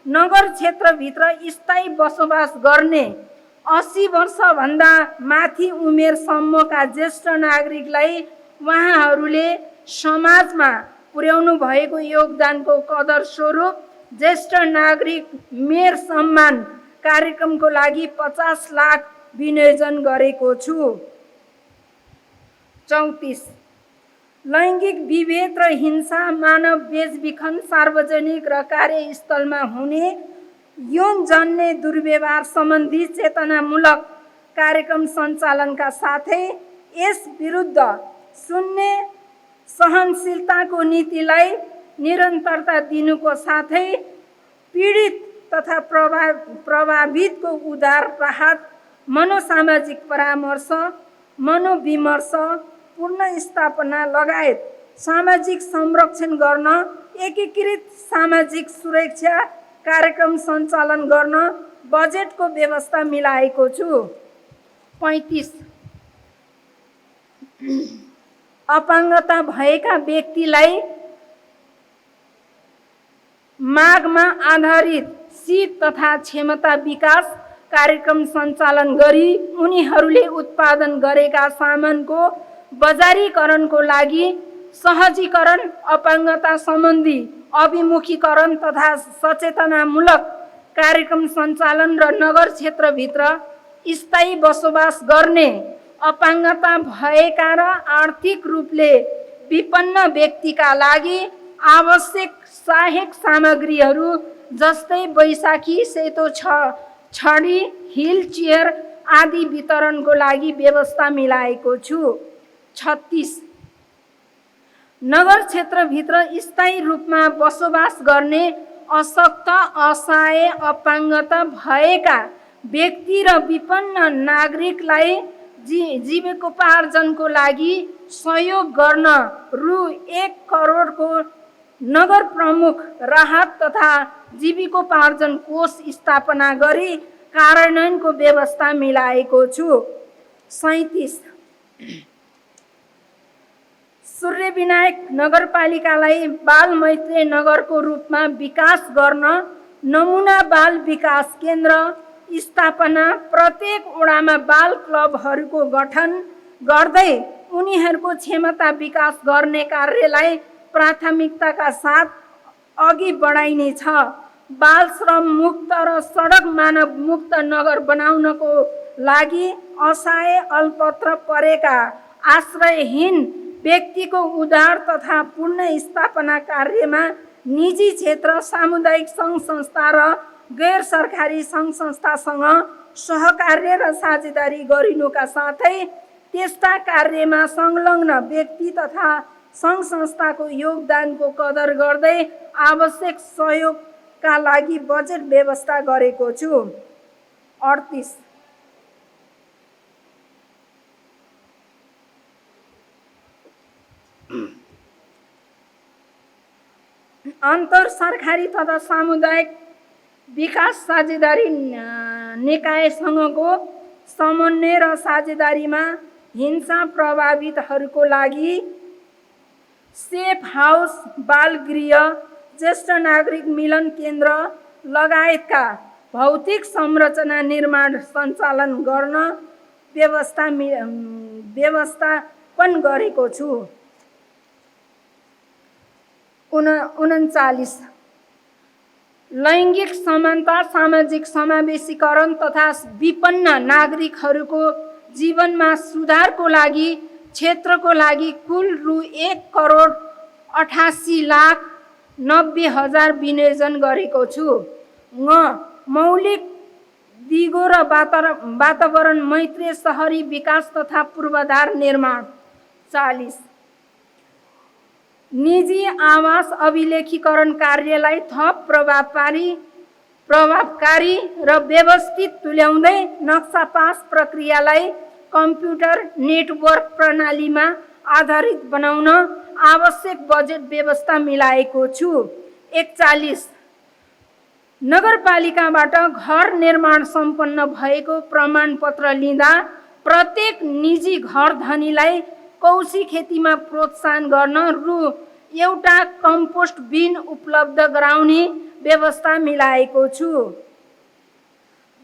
नगर क्षेत्रभित्र स्थायी बसोबास गर्ने 80 वर्षभन्दा माथि उमेर समूहका ज्येष्ठ नागरिकलाई उहाँहरूले समाजमा पुर्याउनु भएको योगदानको कदर स्वरूप ज्येष्ठ नागरिक मेयर सम्मान कार्यक्रमको लागि 50 लाख विनियोजन गरेको छु। 34 लैङ्गिक विभेद र हिंसा, मानव बेचबिखन, सार्वजनिक र कार्यस्थलमा हुने यौनजन्य दुर्व्यवहार सम्बन्धी चेतनामूलक कार्यक्रम सञ्चालनका साथै यस विरुद्ध शून्य सहनशीलताको नीतिलाई निरन्तरता दिनुको साथै पीडित तथा प्रभावितको उद्धार, राहत, मनोसामाजिक परामर्श, मनोविमर्श, पुनर्स्थापना लगायत सामाजिक संरक्षण गर्न एकीकृत सामाजिक सुरक्षा कार्यक्रम सञ्चालन गर्न बजेटको व्यवस्था मिलाएको छु। 35 अपाङ्गता भएका व्यक्तिलाई मागमा आधारित सिप तथा क्षमता विकास कार्यक्रम सञ्चालन गरी उनीहरूले उत्पादन गरेका सामानको बजारीकरणको लागि सहजीकरण, अपाङ्गता सम्बन्धी अभिमुखीकरण तथा सचेतनामूलक कार्यक्रम सञ्चालन र नगर क्षेत्रभित्र स्थायी बसोबास गर्ने अपाङ्गता भएका र आर्थिक रूपले विपन्न व्यक्तिका लागि आवश्यक सहायक सामग्रीहरू जस्तै बैशाखी, सेतो छडी, हिल चेयर आदि वितरणको लागि व्यवस्था मिलाएको छु। 36 नगर क्षेत्रभित्र स्थायी रूपमा बसोबास गर्ने अशक्त, असहाय, अपाङ्गता भएका व्यक्ति र विपन्न नागरिकलाई जीविकोपार्जनको लागि सहयोग गर्न रु 1 करोडको नगर प्रमुख राहत तथा जीविकोपार्जन कोष स्थापना गरी कार्यान्वयनको व्यवस्था मिलाएको छु। 37 सूर्यविनायक नगरपालिकालाई बाल मैत्री नगरको रूपमा विकास गर्न नमुना बाल विकास केन्द्र स्थापना, प्रत्येक वडामा बाल क्लबहरूको गठन गर्दै उनीहरूको क्षमता विकास गर्ने कार्यलाई प्राथमिकताका साथ अघि बढाइनेछ। बाल श्रम मुक्त र सडक मानव मुक्त नगर बनाउनको लागि असहाय, अल्पत्र परेका, आश्रयहीन व्यक्तिको उद्धार तथा पुनर्स्थापना कार्यमा निजी क्षेत्र, सामुदायिक सङ्घ संस्था र गैर सरकारी सङ्घ संस्थासँग सहकार्य र साझेदारी गरिनुका साथै त्यस्ता कार्यमा संलग्न व्यक्ति तथा सङ्घ संस्थाको योगदानको कदर गर्दै आवश्यक सहयोगका लागि बजेट व्यवस्था गरेको छु। 38 अन्तर सरकारी तथा सामुदायिक विकास साझेदारी निकायसँगको समन्वय र साझेदारीमा हिंसा प्रभावितहरूको लागि सेफ हाउस, बालगृह, ज्येष्ठ नागरिक मिलन केन्द्र लगायतका भौतिक संरचना निर्माण सञ्चालन गर्न व्यवस्थापन गरेको छु। 39 लैङ्गिक समानता, सामाजिक समावेशीकरण तथा विपन्न नागरिकहरूको जीवनमा सुधारको लागि क्षेत्रको लागि कुल रु 1,88,90,000 विनियोजन गरेको छु। मौलिक दिगो र वातावरण मैत्री सहरी विकास तथा पूर्वाधार निर्माण। 40 निजी आवास अभिलेखीकरण कार्यलाई थप प्रभावकारी र व्यवस्थित तुल्याउँदै नक्सा पास प्रक्रियालाई कम्प्युटर नेटवर्क प्रणालीमा आधारित बनाउन आवश्यक बजेट व्यवस्था मिलाएको छु। 41 नगरपालिकाबाट घर निर्माण सम्पन्न भएको प्रमाणपत्र लिँदा प्रत्येक निजी घर धनीलाई कौशी खेतीमा प्रोत्साहन गर्न रु 1 कम्पोस्ट बिन उपलब्ध गराउने व्यवस्था मिलाएको छु।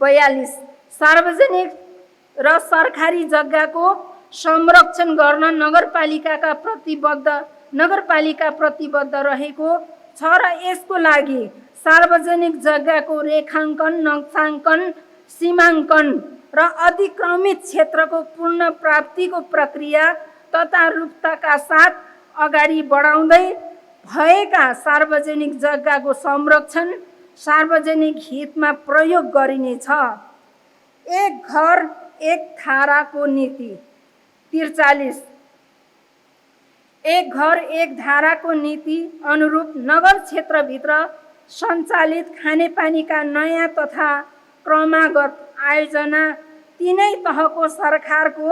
42 सार्वजनिक र सरकारी जग्गाको संरक्षण गर्न नगरपालिका प्रतिबद्ध रहेको छ र यसको लागि सार्वजनिक जग्गाको रेखाङ्कन, नक्साङ्कन, सीमाङ्कन र अधिक्रमित क्षेत्रको पूर्ण प्राप्तिको प्रक्रिया तथारूपताका साथ अगाडि बढाउँदै भएका सार्वजनिक जग्गाको संरक्षण सार्वजनिक हितमा प्रयोग गरिनेछ। एक घर एक धाराको नीति। 43 एक घर एक धाराको नीति अनुरूप नगर क्षेत्रभित्र सञ्चालित खानेपानीका नयाँ तथा क्रमागत आयोजना तीनै तहको सरकारको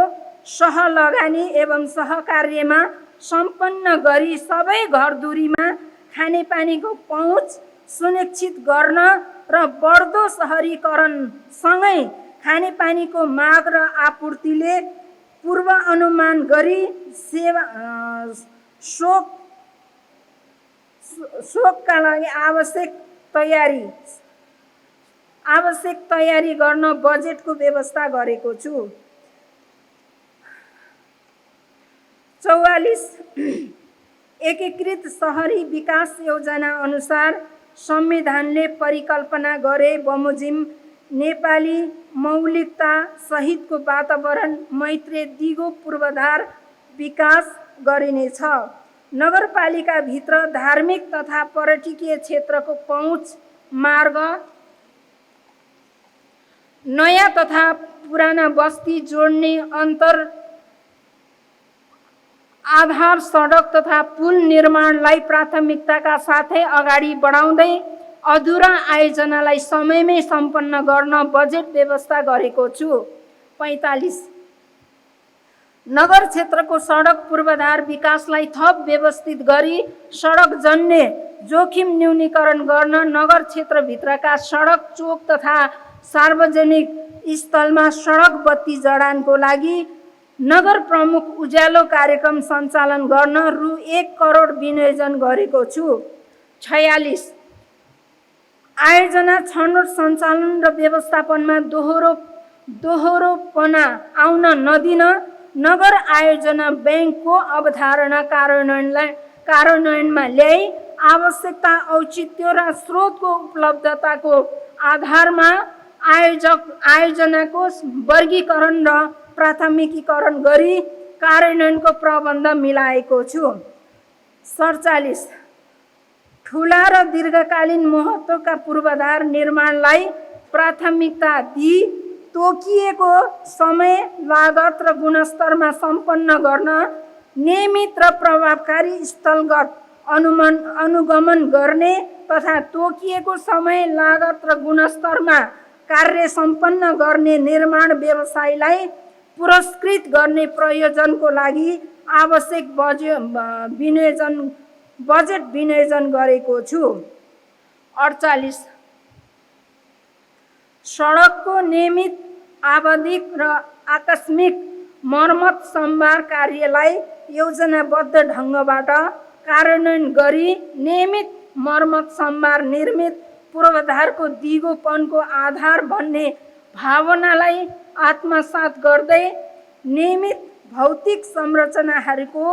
सहलगानी एवं सहकार्यमा सम्पन्न गरी सबै घरधुरीमा खानेपानीको पहुँच सुनिश्चित गर्न र बढ्दो सहरीकरणसँगै खानेपानीको माग र आपूर्तिले पूर्व अनुमान गरी शोकका लागि आवश्यक तयारी गर्न बजेटको व्यवस्था गरेको छु। 44 एकीकृत सहरी विकास योजना अनुसार संविधानले परिकल्पना गरे बमोजिम नेपाली मौलिकता सहितको वातावरण मैत्रीय दिगो पूर्वाधार विकास गरिनेछ। नगरपालिकाभित्र धार्मिक तथा पर्यटकीय क्षेत्रको पहुँच मार्ग, नयाँ तथा पुराना बस्ती जोड्ने अन्तर आधार सडक तथा पुल निर्माणलाई प्राथमिकताका साथै अगाडि बढाउँदै अधुरा आयोजनालाई समयमै सम्पन्न गर्न बजेट व्यवस्था गरेको छु। 45 नगर क्षेत्रको सडक पूर्वाधार विकासलाई थप व्यवस्थित गरी सडक जन्य जोखिम न्यूनीकरण गर्न नगर क्षेत्रभित्रका सडक चोक तथा सार्वजनिक स्थलमा सडक बत्ती जडानको लागि नगर प्रमुख उज्यालो कार्यक्रम सञ्चालन गर्न रु 1 करोड विनियोजन गरेको छु। 46 आयोजना छनौट सञ्चालन र व्यवस्थापनमा दोहोरोपना आउन नदिन नगर आयोजना बैंकको अवधारणा कार्यान्वयनमा ल्याई आवश्यकता औचित्य र स्रोतको उपलब्धताको आधारमा आयोजनाको वर्गीकरण र प्राथमिकीकरण गरी कार्यान्वयनको प्रबन्ध मिलाएको छु। 47 ठूला र दीर्घकालीन महत्त्वका पूर्वाधार निर्माणलाई प्राथमिकता दिई तोकिएको समय, लागत र गुणस्तरमा सम्पन्न गर्न नियमित र प्रभावकारी स्थलगत अनुगमन गर्ने तथा तोकिएको समय, लागत र गुणस्तरमा कार्य सम्पन्न गर्ने निर्माण व्यवसायलाई पुरस्कृत गर्ने प्रयोजनको लागि आवश्यक बजेट विनियोजन गरेको छु। 48 सडकको नियमित आवधिक र आकस्मिक मर्मत सम्भार कार्यलाई योजनाबद्ध ढङ्गबाट कार्यान्वयन गरी नियमित मर्मत सम्भार निर्मित पूर्वाधारको दिगोपनको आधार भन्ने भावनालाई आत्मसात गर्दै नियमित भौतिक संरचनाहरूको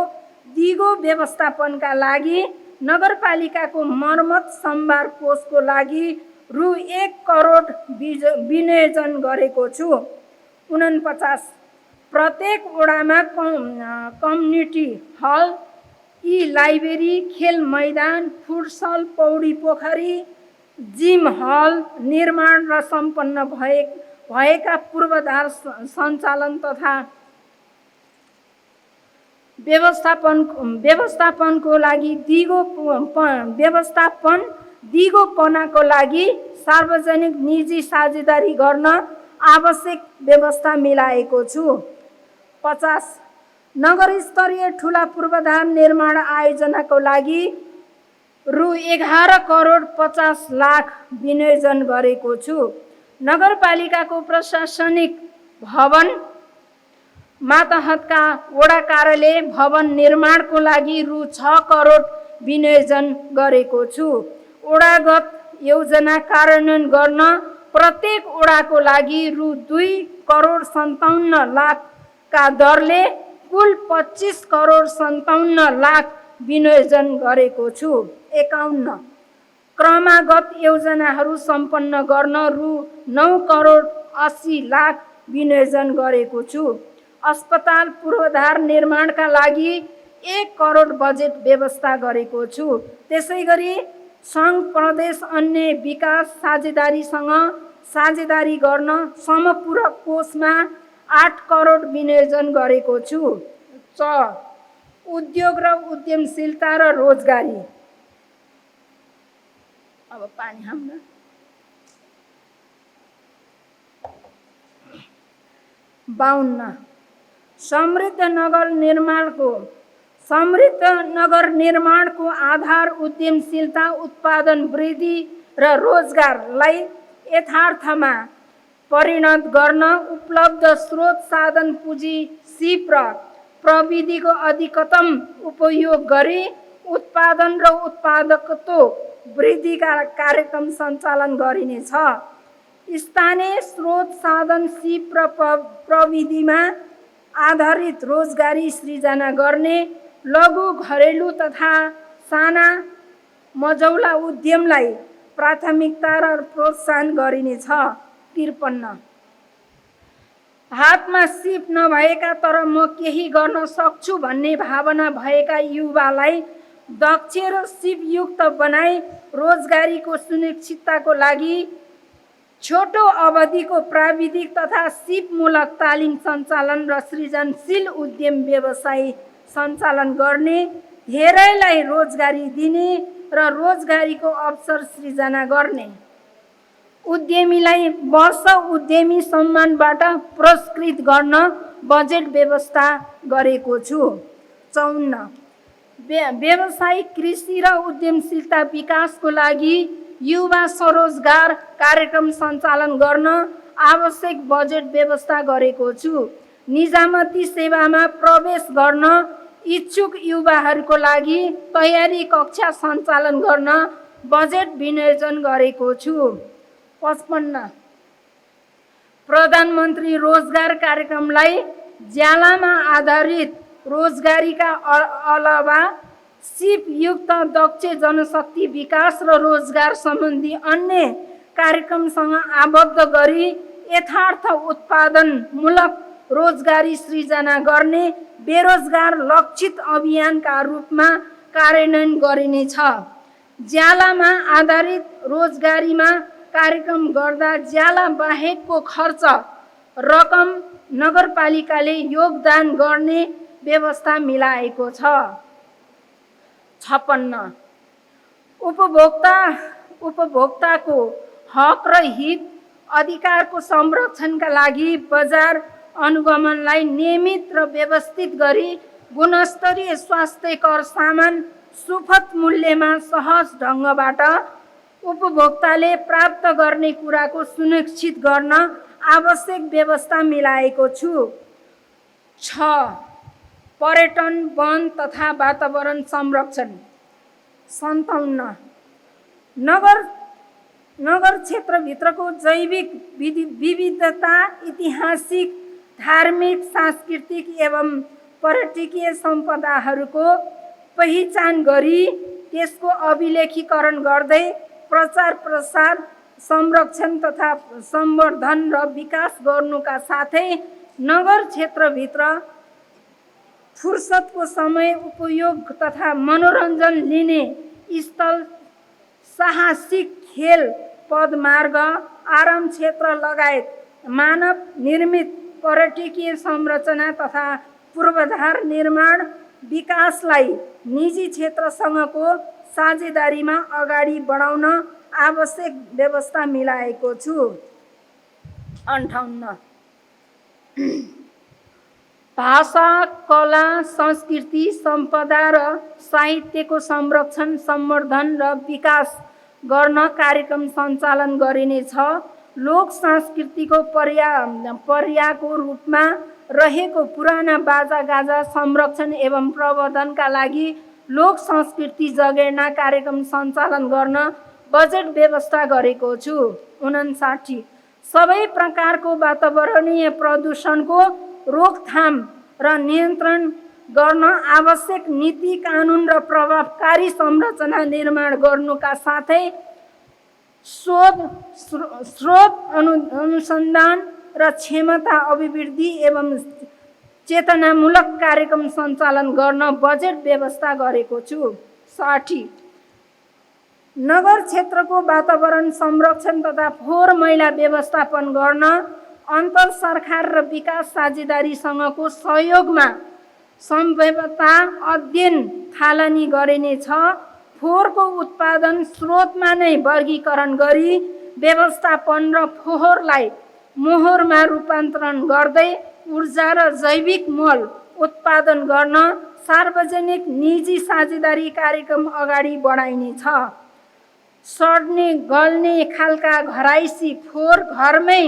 दिगो व्यवस्थापनका लागि नगरपालिकाको मर्मत सम्भार कोषको लागि रु 1 करोड विनियोजन गरेको छु। 49 प्रत्येक वडामा कम्युनिटी हल, लाइब्रेरी, खेल मैदान, फुटसल, पौडी पोखरी, जिम हल निर्माण र सम्पन्न भएका पूर्वाधार सञ्चालन तथा व्यवस्थापनको लागि दिगोपनाको लागि सार्वजनिक निजी साझेदारी गर्न आवश्यक व्यवस्था मिलाएको छु। 50 नगर स्तरीय ठूला पूर्वाधार निर्माण आयोजनाको लागि रु 11 करोड 50 लाख विनियोजन गरेको छु। नगरपालिकाको प्रशासनिक भवन मातहतका वडा कार्यालय भवन निर्माणको लागि रु 6 करोड विनियोजन गरेको छु। वडागत योजना कार्यान्वयन गर्न प्रत्येक वडाको लागि रु 2 करोड 57 लाखका दरले कुल 25 करोड 57 लाख विनियोजन गरेको छु। 51 क्रमागत योजनाहरू सम्पन्न गर्न रु 9 करोड 80 लाख विनियोजन गरेको छु। अस्पताल पूर्वाधार निर्माणका लागि 1 करोड बजेट व्यवस्था गरेको छु। त्यसैगरी सङ्घ प्रदेश अन्य विकास साझेदारीसँग साझेदारी गर्न समपूरक कोषमा 8 करोड विनियोजन गरेको छु। उद्योग र उद्यमशीलता र रोजगारी। अब पानी हाम्रा 52 समृद्ध नगर निर्माणको आधार उद्यमशीलता, उत्पादन वृद्धि र रोजगारलाई यथार्थमा परिणत गर्न उपलब्ध स्रोत साधन पुँजी सिप र प्रविधिको अधिकतम उपयोग गरी उत्पादन र उत्पादकत्व वृद्धिका कार्यक्रम सञ्चालन गरिनेछ। स्थानीय स्रोत साधन सिप र प्रविधिमा आधारित रोजगारी सृजना गर्ने लघु घरेलु तथा साना मझौला उद्यमलाई प्राथमिकता र प्रोत्साहन गरिनेछ। 53 हातमा सिप नभएका तर म केही गर्न सक्छु भन्ने भावना भएका युवालाई दक्ष र सिपयुक्त बनाई रोजगारीको सुनिश्चितताको लागि छोटो अवधिको प्राविधिक तथा सिपमूलक तालिम सञ्चालन र सृजनशील उद्यम व्यवसाय सञ्चालन गर्ने, धेरैलाई रोजगारी दिने र रोजगारीको अवसर सृजना गर्ने। उद्यमीलाई वर्ष उद्यमी सम्मानबाट पुरस्कृत गर्न बजेट व्यवस्था गरेको छु। 54 व्यावसायिक कृषि र उद्यमशीलता विकासको लागि युवा स्वरोजगार कार्यक्रम सञ्चालन गर्न आवश्यक बजेट व्यवस्था गरेको छु। निजामती सेवामा प्रवेश गर्न इच्छुक युवाहरूको लागि तयारी कक्षा सञ्चालन गर्न बजेट विनियोजन गरेको छु। 55 प्रधानमन्त्री रोजगार कार्यक्रमलाई ज्यालामा आधारित रोजगारीका अलावा सिपयुक्त दक्ष जनशक्ति विकास र रोजगार सम्बन्धी अन्य कार्यक्रमसँग आबद्ध गरी यथार्थ उत्पादनमूलक रोजगारी सृजना गर्ने बेरोजगार लक्षित अभियानका रूपमा कार्यान्वयन गरिनेछ। ज्यालामा आधारित रोजगारीमा कार्यक्रम गर्दा ज्याला बाहेकको खर्च रकम नगरपालिकाले योगदान गर्ने व्यवस्था मिलाएको छ। 56 उपभोक्ताको हक र हित अधिकारको संरक्षणका लागि बजार अनुगमनलाई नियमित र व्यवस्थित गरी गुणस्तरीय स्वास्थ्यकर सामान सुपथ मूल्यमा सहज ढङ्गबाट उपभोक्ताले प्राप्त गर्ने कुराको सुनिश्चित गर्न आवश्यक व्यवस्था मिलाएको छु। 6 पर्यटन, वन तथा वातावरण संरक्षण। 57 नगर क्षेत्रभित्रको जैविक विविधता, ऐतिहासिक, धार्मिक, सांस्कृतिक एवं पर्यटकीय सम्पदाहरूको पहिचान गरी त्यसको अभिलेखीकरण गर्दै प्रचार प्रसार, संरक्षण तथा सम्वर्धन र विकास गर्नुका साथै नगर क्षेत्रभित्र फुर्सदको समय उपयोग तथा मनोरञ्जन लिने स्थल, साहसिक खेल, पदमार्ग, आराम क्षेत्र लगायत मानव निर्मित पर्यटकीय संरचना तथा पूर्वाधार निर्माण विकासलाई निजी क्षेत्रसँगको साझेदारीमा अगाडि बढाउन आवश्यक व्यवस्था मिलाएको छु। 58 भाषा, कला, संस्कृति, सम्पदा र साहित्यको संरक्षण, सम्वर्धन र विकास गर्न कार्यक्रम सञ्चालन गरिनेछ। लोक संस्कृतिको पर्यायको रूपमा रहेको पुराना बाजागाजा संरक्षण एवं प्रवर्धनका लागि लोक संस्कृति जगेर्ना कार्यक्रम सञ्चालन गर्न बजेट व्यवस्था गरेको छु। 59 सबै प्रकारको वातावरणीय प्रदूषणको रोकथाम र नियन्त्रण गर्न आवश्यक नीति, कानुन र प्रभावकारी संरचना निर्माण गर्नुका साथै स्रोत अनुसन्धान र क्षमता अभिवृद्धि एवं चेतनामूलक कार्यक्रम सञ्चालन गर्न बजेट व्यवस्था गरेको छु। 60 नगर क्षेत्रको वातावरण संरक्षण तथा फोहोर मैला व्यवस्थापन गर्न अन्तर सरकार र विकास साझेदारीसँगको सहयोगमा सम्भाव्यता अध्ययन थालनी गरिनेछ। फोहोरको उत्पादन स्रोतमा नै वर्गीकरण गरी व्यवस्थापन र फोहोरलाई मोहोरमा रूपान्तरण गर्दै ऊर्जा र जैविक मल उत्पादन गर्न सार्वजनिक निजी साझेदारी कार्यक्रम अगाडि बढाइनेछ। सड्ने गल्ने खालका घराइसी फोहोर घरमै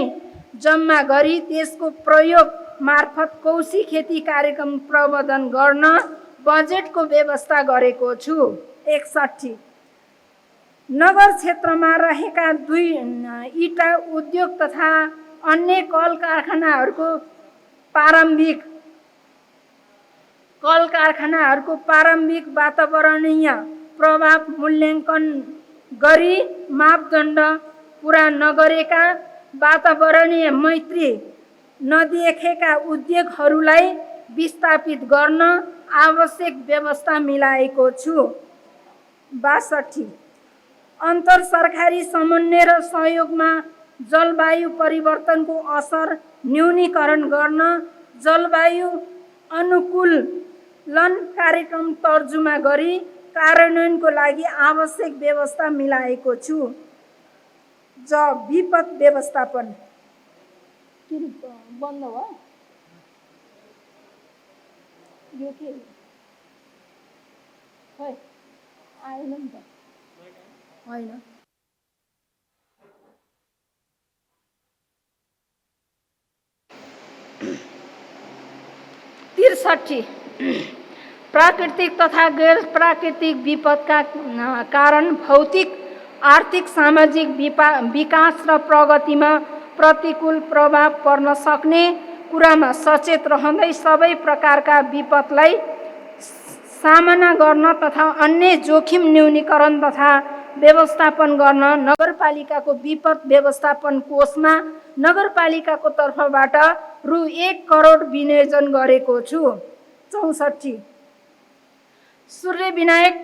जम्मा गरी त्यसको प्रयोग मार्फत कौशी खेती कार्यक्रम प्रवर्धन गर्न बजेटको व्यवस्था गरेको छु। 61 नगर क्षेत्रमा रहेका 2 इटा उद्योग तथा अन्य कल कारखानाहरूको प्रारम्भिक वातावरणीय प्रभाव मूल्याङ्कन गरी मापदण्ड पुरा नगरेका वातावरणीय मैत्री नदेखेका उद्योगहरूलाई विस्थापित गर्न आवश्यक व्यवस्था मिलाएको छु। 62 अन्तर सरकारी समन्वय र सहयोगमा जलवायु परिवर्तनको असर न्यूनीकरण गर्न जलवायु अनुकूलन कार्यक्रम तर्जुमा गरी कार्यान्वयनको लागि आवश्यक व्यवस्था मिलाएको छु। विपद व्यवस्थापन बन्द भयो यो के खै आएन नि त होइन। 63 प्राकृतिक तथा गैर प्राकृतिक विपदका कारण भौतिक आर्थिक सामाजिक विकास र प्रगतिमा प्रतिकूल प्रभाव पर्न सक्ने कुरामा सचेत रहँदै सबै प्रकारका विपदलाई सामना गर्न तथा अन्य जोखिम न्यूनीकरण तथा व्यवस्थापन गर्न नगरपालिकाको विपद व्यवस्थापन कोषमा नगरपालिकाको तर्फबाट रु 1 करोड विनियोजन गरेको छु। 64 सूर्य विनायक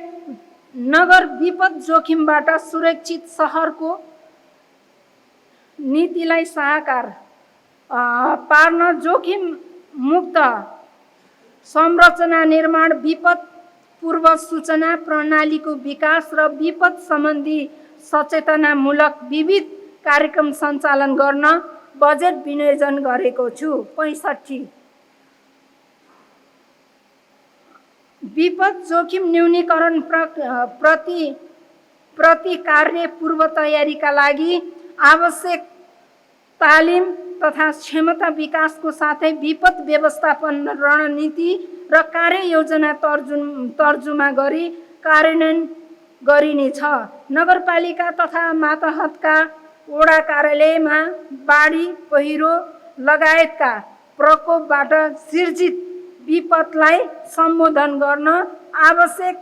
नगर विपद जोखिमबाट सुरक्षित सहरको नीतिलाई साकार पार्न जोखिम मुक्त संरचना निर्माण, विपद पूर्व सूचना प्रणालीको विकास र विपद सम्बन्धी सचेतनामूलक विविध कार्यक्रम सञ्चालन गर्न बजेट विनियोजन गरेको छु। 65 विपद जोखिम न्यूनीकरण प्रति कार्य पूर्व तयारीका लागि आवश्यक तालिम तथा क्षमता विकासको साथै विपद व्यवस्थापन रणनीति र कार्ययोजना तर्जुमा गरी कार्यान्वयन गरिनेछ। नगरपालिका तथा मातहतका वडा कार्यालयमा बाढी पहिरो लगायतका प्रकोपबाट सिर्जित विपदलाई सम्बोधन गर्न आवश्यक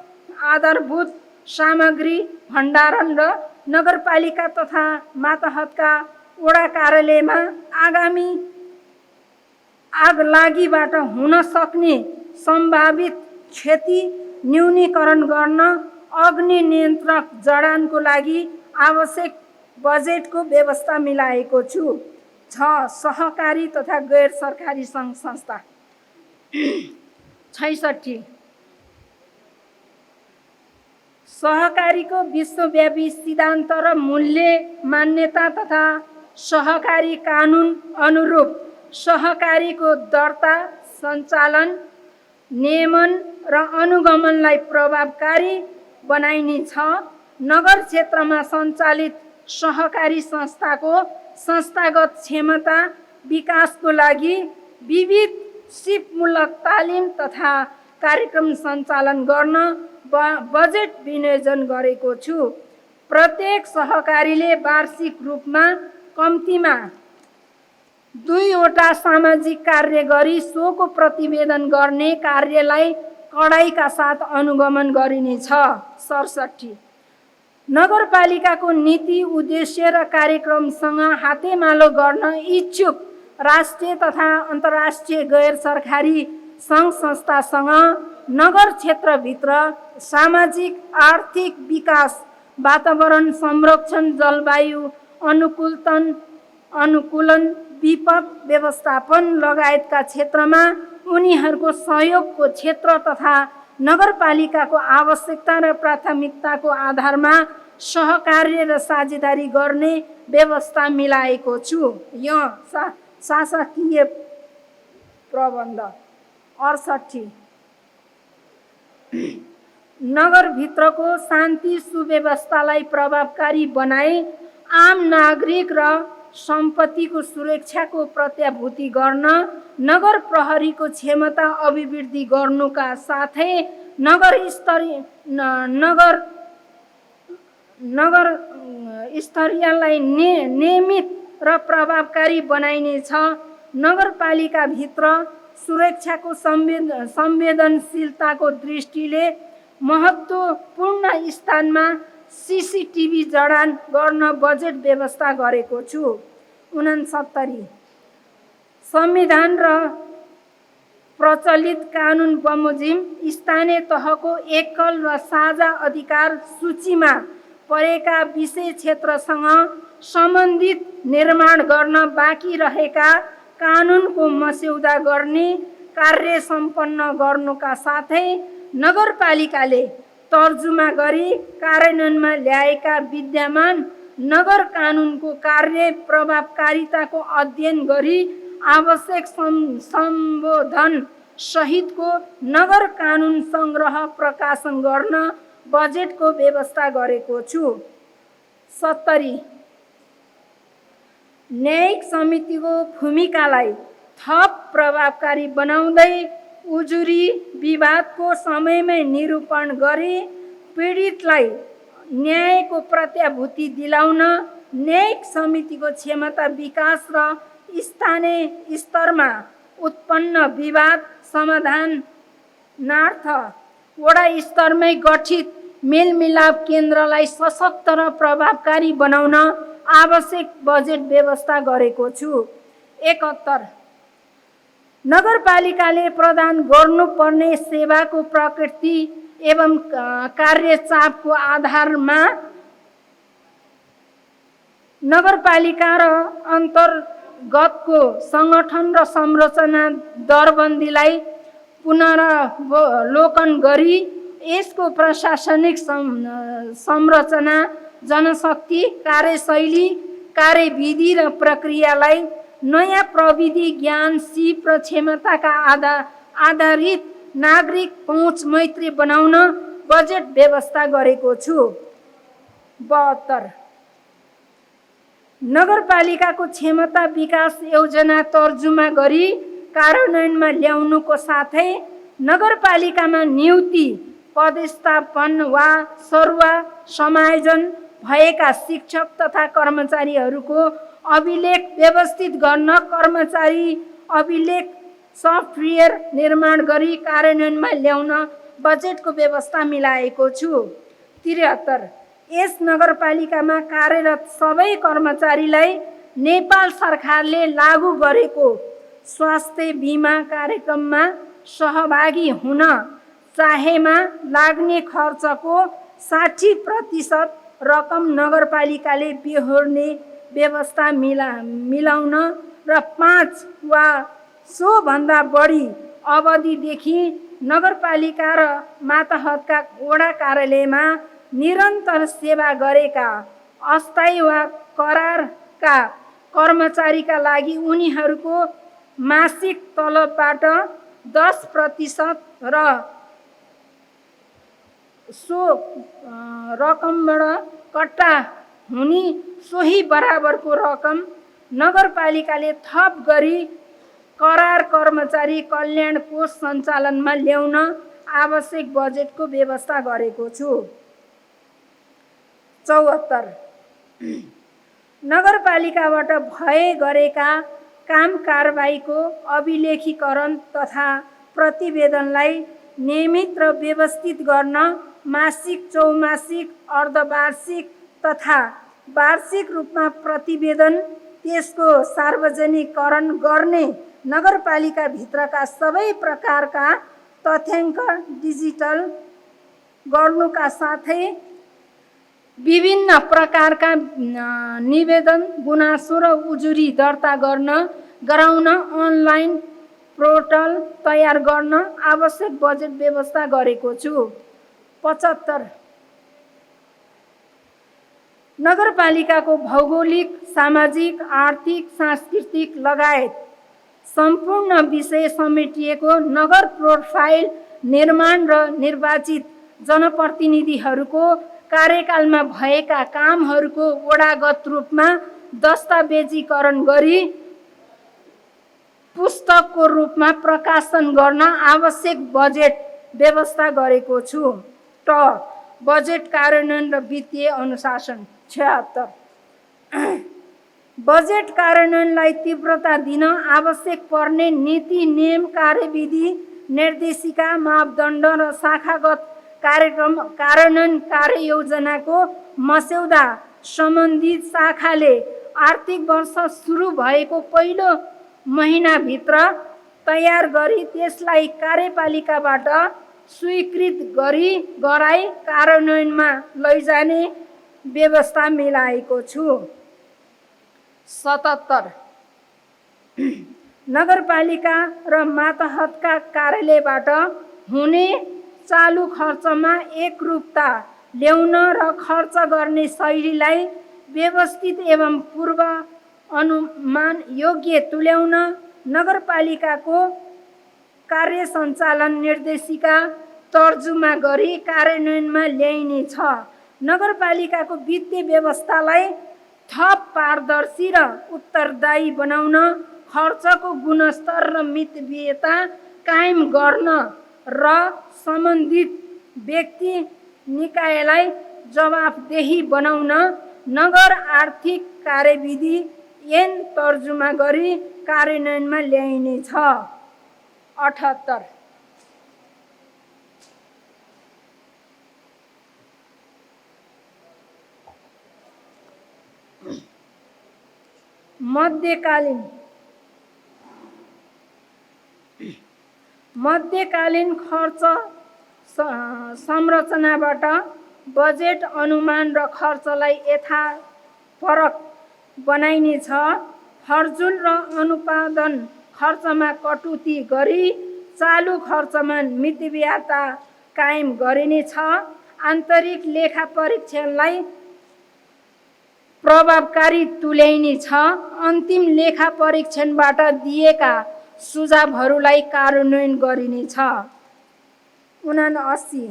आधारभूत सामग्री भण्डारण र नगरपालिका तथा मातहतका वडा कार्यालयमा आगामी आगलागीबाट हुन सक्ने सम्भावित क्षति न्यूनीकरण गर्न अग्नि नियन्त्रक जडानको लागि आवश्यक बजेटको व्यवस्था मिलाएको छु। 6 सहकारी तथा गैर सरकारी सङ्घ संस्था। 66 सहकारीको विश्वव्यापी सिद्धान्त र मूल्य मान्यता तथा सहकारी कानुन अनुरूप सहकारीको दर्ता, सञ्चालन, नियमन र अनुगमनलाई प्रभावकारी बनाइनेछ। नगर क्षेत्रमा सञ्चालित सहकारी संस्थाको संस्थागत क्षमता विकासको लागि विविध सिपमूलक तालिम तथा कार्यक्रम सञ्चालन गर्न बजेट विनियोजन गरेको छु। प्रत्येक सहकारीले वार्षिक रूपमा कम्तीमा 2 वटा सामाजिक कार्य गरी सोको प्रतिवेदन गर्ने कार्यलाई कडाइका साथ अनुगमन गरिनेछ। 67 नगरपालिकाको नीति, उद्देश्य र कार्यक्रमसँग हातेमालो गर्न इच्छुक राष्ट्रिय तथा अन्तर्राष्ट्रिय गैर सरकारी सङ्घ संस्थासँग नगर क्षेत्रभित्र सामाजिक आर्थिक विकास, वातावरण संरक्षण, जलवायु अनुकूलन, विपद व्यवस्थापन लगायतका क्षेत्रमा उनीहरूको सहयोगको क्षेत्र तथा नगरपालिकाको आवश्यकता र प्राथमिकताको आधारमा सहकार्य र साझेदारी गर्ने व्यवस्था मिलाएको छु। यो शासकीय प्रबन्ध। 68 नगरभित्रको शान्ति सुव्यवस्थालाई प्रभावकारी बनाई आम नागरिक र सम्पत्तिको सुरक्षाको प्रत्याभूति गर्न नगर प्रहरीको क्षमता अभिवृद्धि गर्नुका साथै नगर स्तरीयलाई नियमित र प्रभावकारी बनाइनेछ। नगरपालिकाभित्र सुरक्षाको संवेदनशीलताको दृष्टिले महत्त्वपूर्ण स्थानमा CCTV जडान गर्न बजेट व्यवस्था गरेको छु। 69 संविधान र प्रचलित कानुन बमोजिम स्थानीय तहको एकल र साझा अधिकार सूचीमा परेका विषय क्षेत्रसँग सम्बन्धित निर्माण गर्न बाँकी रहेका कानुनको मस्यौदा गर्ने कार्य सम्पन्न गर्नुका साथै नगरपालिकाले तर्जुमा गरी कार्यान्वयनमा ल्याएका विद्यमान नगर कानुनको कार्य प्रभावकारिताको अध्ययन गरी आवश्यक सम्बोधन सहितको नगर कानुन सङ्ग्रह प्रकाशन गर्न बजेटको व्यवस्था गरेको छु। 70 न्यायिक समितिको भूमिकालाई थप प्रभावकारी बनाउँदै उजुरी विवादको समयमै निरूपण गरी पीडितलाई न्यायको प्रत्याभूति दिलाउन न्यायिक समितिको क्षमता विकास र स्थानीय स्तरमा उत्पन्न विवाद समाधानार्थ वडा स्तरमै गठित मेलमिलाप केन्द्रलाई सशक्त र प्रभावकारी बनाउन आवश्यक बजेट व्यवस्था गरेको छु। 71 नगरपालिकाले प्रदान गर्नुपर्ने सेवाको प्रकृति एवं कार्यचापको आधारमा नगरपालिका र अन्तर्गतको सङ्गठन र संरचना दरबन्दीलाई पुनरावलोकन गरी यसको प्रशासनिक संरचना, जनशक्ति, कार्यशैली, कार्यविधि र प्रक्रियालाई नयाँ प्रविधि, ज्ञान, सिप र क्षमताका आधारित नागरिक पहुँच मैत्री बनाउन बजेट व्यवस्था गरेको छु। 72 नगरपालिकाको क्षमता विकास योजना तर्जुमा गरी कार्यान्वयनमा ल्याउनुको साथै नगरपालिकामा नियुक्ति, पदस्थापन वा सरुवा समायोजन भएका शिक्षक तथा कर्मचारीहरूको अभिलेख व्यवस्थित गर्न कर्मचारी अभिलेख सफ्टवेयर निर्माण गरी कार्यान्वयनमा ल्याउन बजेटको व्यवस्था मिलाएको छु। 73 यस नगरपालिकामा कार्यरत सबै कर्मचारीलाई नेपाल सरकारले लागू गरेको स्वास्थ्य बिमा कार्यक्रममा सहभागी हुन चाहेमा लाग्ने खर्चको 60% रकम नगरपालिकाले बेहोर्ने व्यवस्था मिलाउन र 5 वा सोभन्दा बढी अवधिदेखि नगरपालिका र मातहतका वडा कार्यालयमा निरन्तर सेवा गरेका अस्थायी वा करारका कर्मचारीका लागि उनीहरूको मासिक तलबबाट 10% र सो रकमबाट कट्टा हुने सोही बराबरको रकम नगरपालिकाले थप गरी करार कर्मचारी कल्याण कोष सञ्चालनमा ल्याउन आवश्यक बजेटको व्यवस्था गरेको छु। 74 नगरपालिकाबाट भए गरेका काम कारबाहीको अभिलेखीकरण तथा प्रतिवेदनलाई नियमित र व्यवस्थित गर्न मासिक, चौमासिक, अर्धवार्षिक तथा वार्षिक रूपमा प्रतिवेदन त्यसको सार्वजनिकरण गर्ने, नगरपालिका भित्रका सबै प्रकारका तथ्याङ्क डिजिटल गर्नुका साथै विभिन्न प्रकारका निवेदन, गुनासो र उजुरी दर्ता गराउन अनलाइन पोर्टल तयार गर्न आवश्यक बजेट व्यवस्था गरेको छु। 75 नगरपालिकाको भौगोलिक, सामाजिक, आर्थिक, सांस्कृतिक लगायत सम्पूर्ण विषय समेटिएको नगर प्रोफाइल निर्माण र निर्वाचित जनप्रतिनिधिहरूको कार्यकालमा भएका कामहरूको वडागत रूपमा दस्तावेजीकरण गरी पुस्तकको रूपमा प्रकाशन गर्न आवश्यक बजेट व्यवस्था गरेको छु। बजेट कार्यान्वयन र वित्तीय अनुशासन। 76 बजेट कार्यान्वयनलाई तीव्रता दिन आवश्यक पर्ने नीति, नियम, कार्यविधि, निर्देशिका, मापदण्ड र शाखागत कार्यान्वयन कार्ययोजनाको मस्यौदा सम्बन्धित शाखाले आर्थिक वर्ष सुरु भएको पहिलो महिनाभित्र तयार गरी त्यसलाई कार्यपालिकाबाट स्वीकृत गराई कार्यान्वयनमा लैजाने व्यवस्था मिलाएको छु। 77 नगरपालिका र मातहतका कार्यालयबाट हुने चालु खर्चमा एकरूपता ल्याउन र खर्च गर्ने शैलीलाई व्यवस्थित एवं पूर्व अनुमान योग्य तुल्याउन नगरपालिकाको कार्य सञ्चालन निर्देशिका तर्जुमा गरी कार्यान्वयनमा ल्याइनेछ। नगरपालिकाको वित्तीय व्यवस्थालाई थप पारदर्शी र उत्तरदायी बनाउन खर्चको गुणस्तर र मितव्ययता कायम गर्न र सम्बन्धित व्यक्ति निकायलाई जवाफदेही बनाउन नगर आर्थिक कार्यविधि ऐन तर्जुमा गरी कार्यान्वयनमा ल्याइनेछ। 78 मध्यकालीन खर्च संरचनाबाट बजेट अनुमान र खर्चलाई यथाफरक बनाइनेछ। फर्जुल र अनुत्पादन खर्चमा कटौती गरी चालु खर्चमा मितव्ययता कायम गरिनेछ। आन्तरिक लेखा परीक्षणलाई प्रभावकारी तुल्याइनेछ। अन्तिम लेखा परीक्षणबाट दिएका सुझावहरूलाई कार्यान्वयन गरिनेछ। 79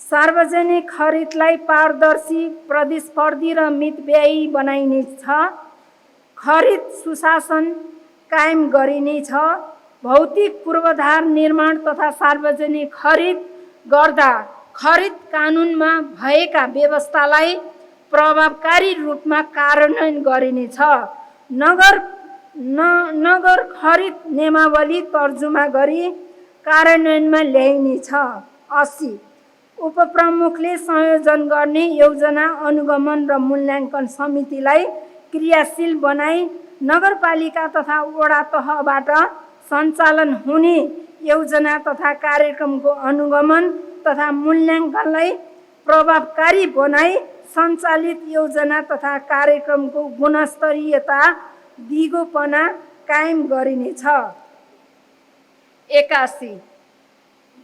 सार्वजनिक खरिदलाई पारदर्शी, प्रतिस्पर्धी र मितव्ययी बनाइनेछ। खरिद सुशासन कायम गरिनेछ। भौतिक पूर्वाधार निर्माण तथा सार्वजनिक खरिद गर्दा खरिद कानुनमा भएका व्यवस्थालाई प्रभावकारी रूपमा कार्यान्वयन गरिनेछ। नगर खरिद नियमावली तर्जुमा गरी कार्यान्वयनमा ल्याइनेछ। 80 उपप्रमुखले संयोजन गर्ने योजना अनुगमन र मूल्याङ्कन समितिलाई क्रियाशील बनाई नगरपालिका तथा वडा तहबाट सञ्चालन हुने योजना तथा कार्यक्रमको अनुगमन तथा मूल्याङ्कनलाई प्रभावकारी बनाई सञ्चालित योजना तथा कार्यक्रमको गुणस्तरीयता दिगोपना कायम गरिनेछ। 81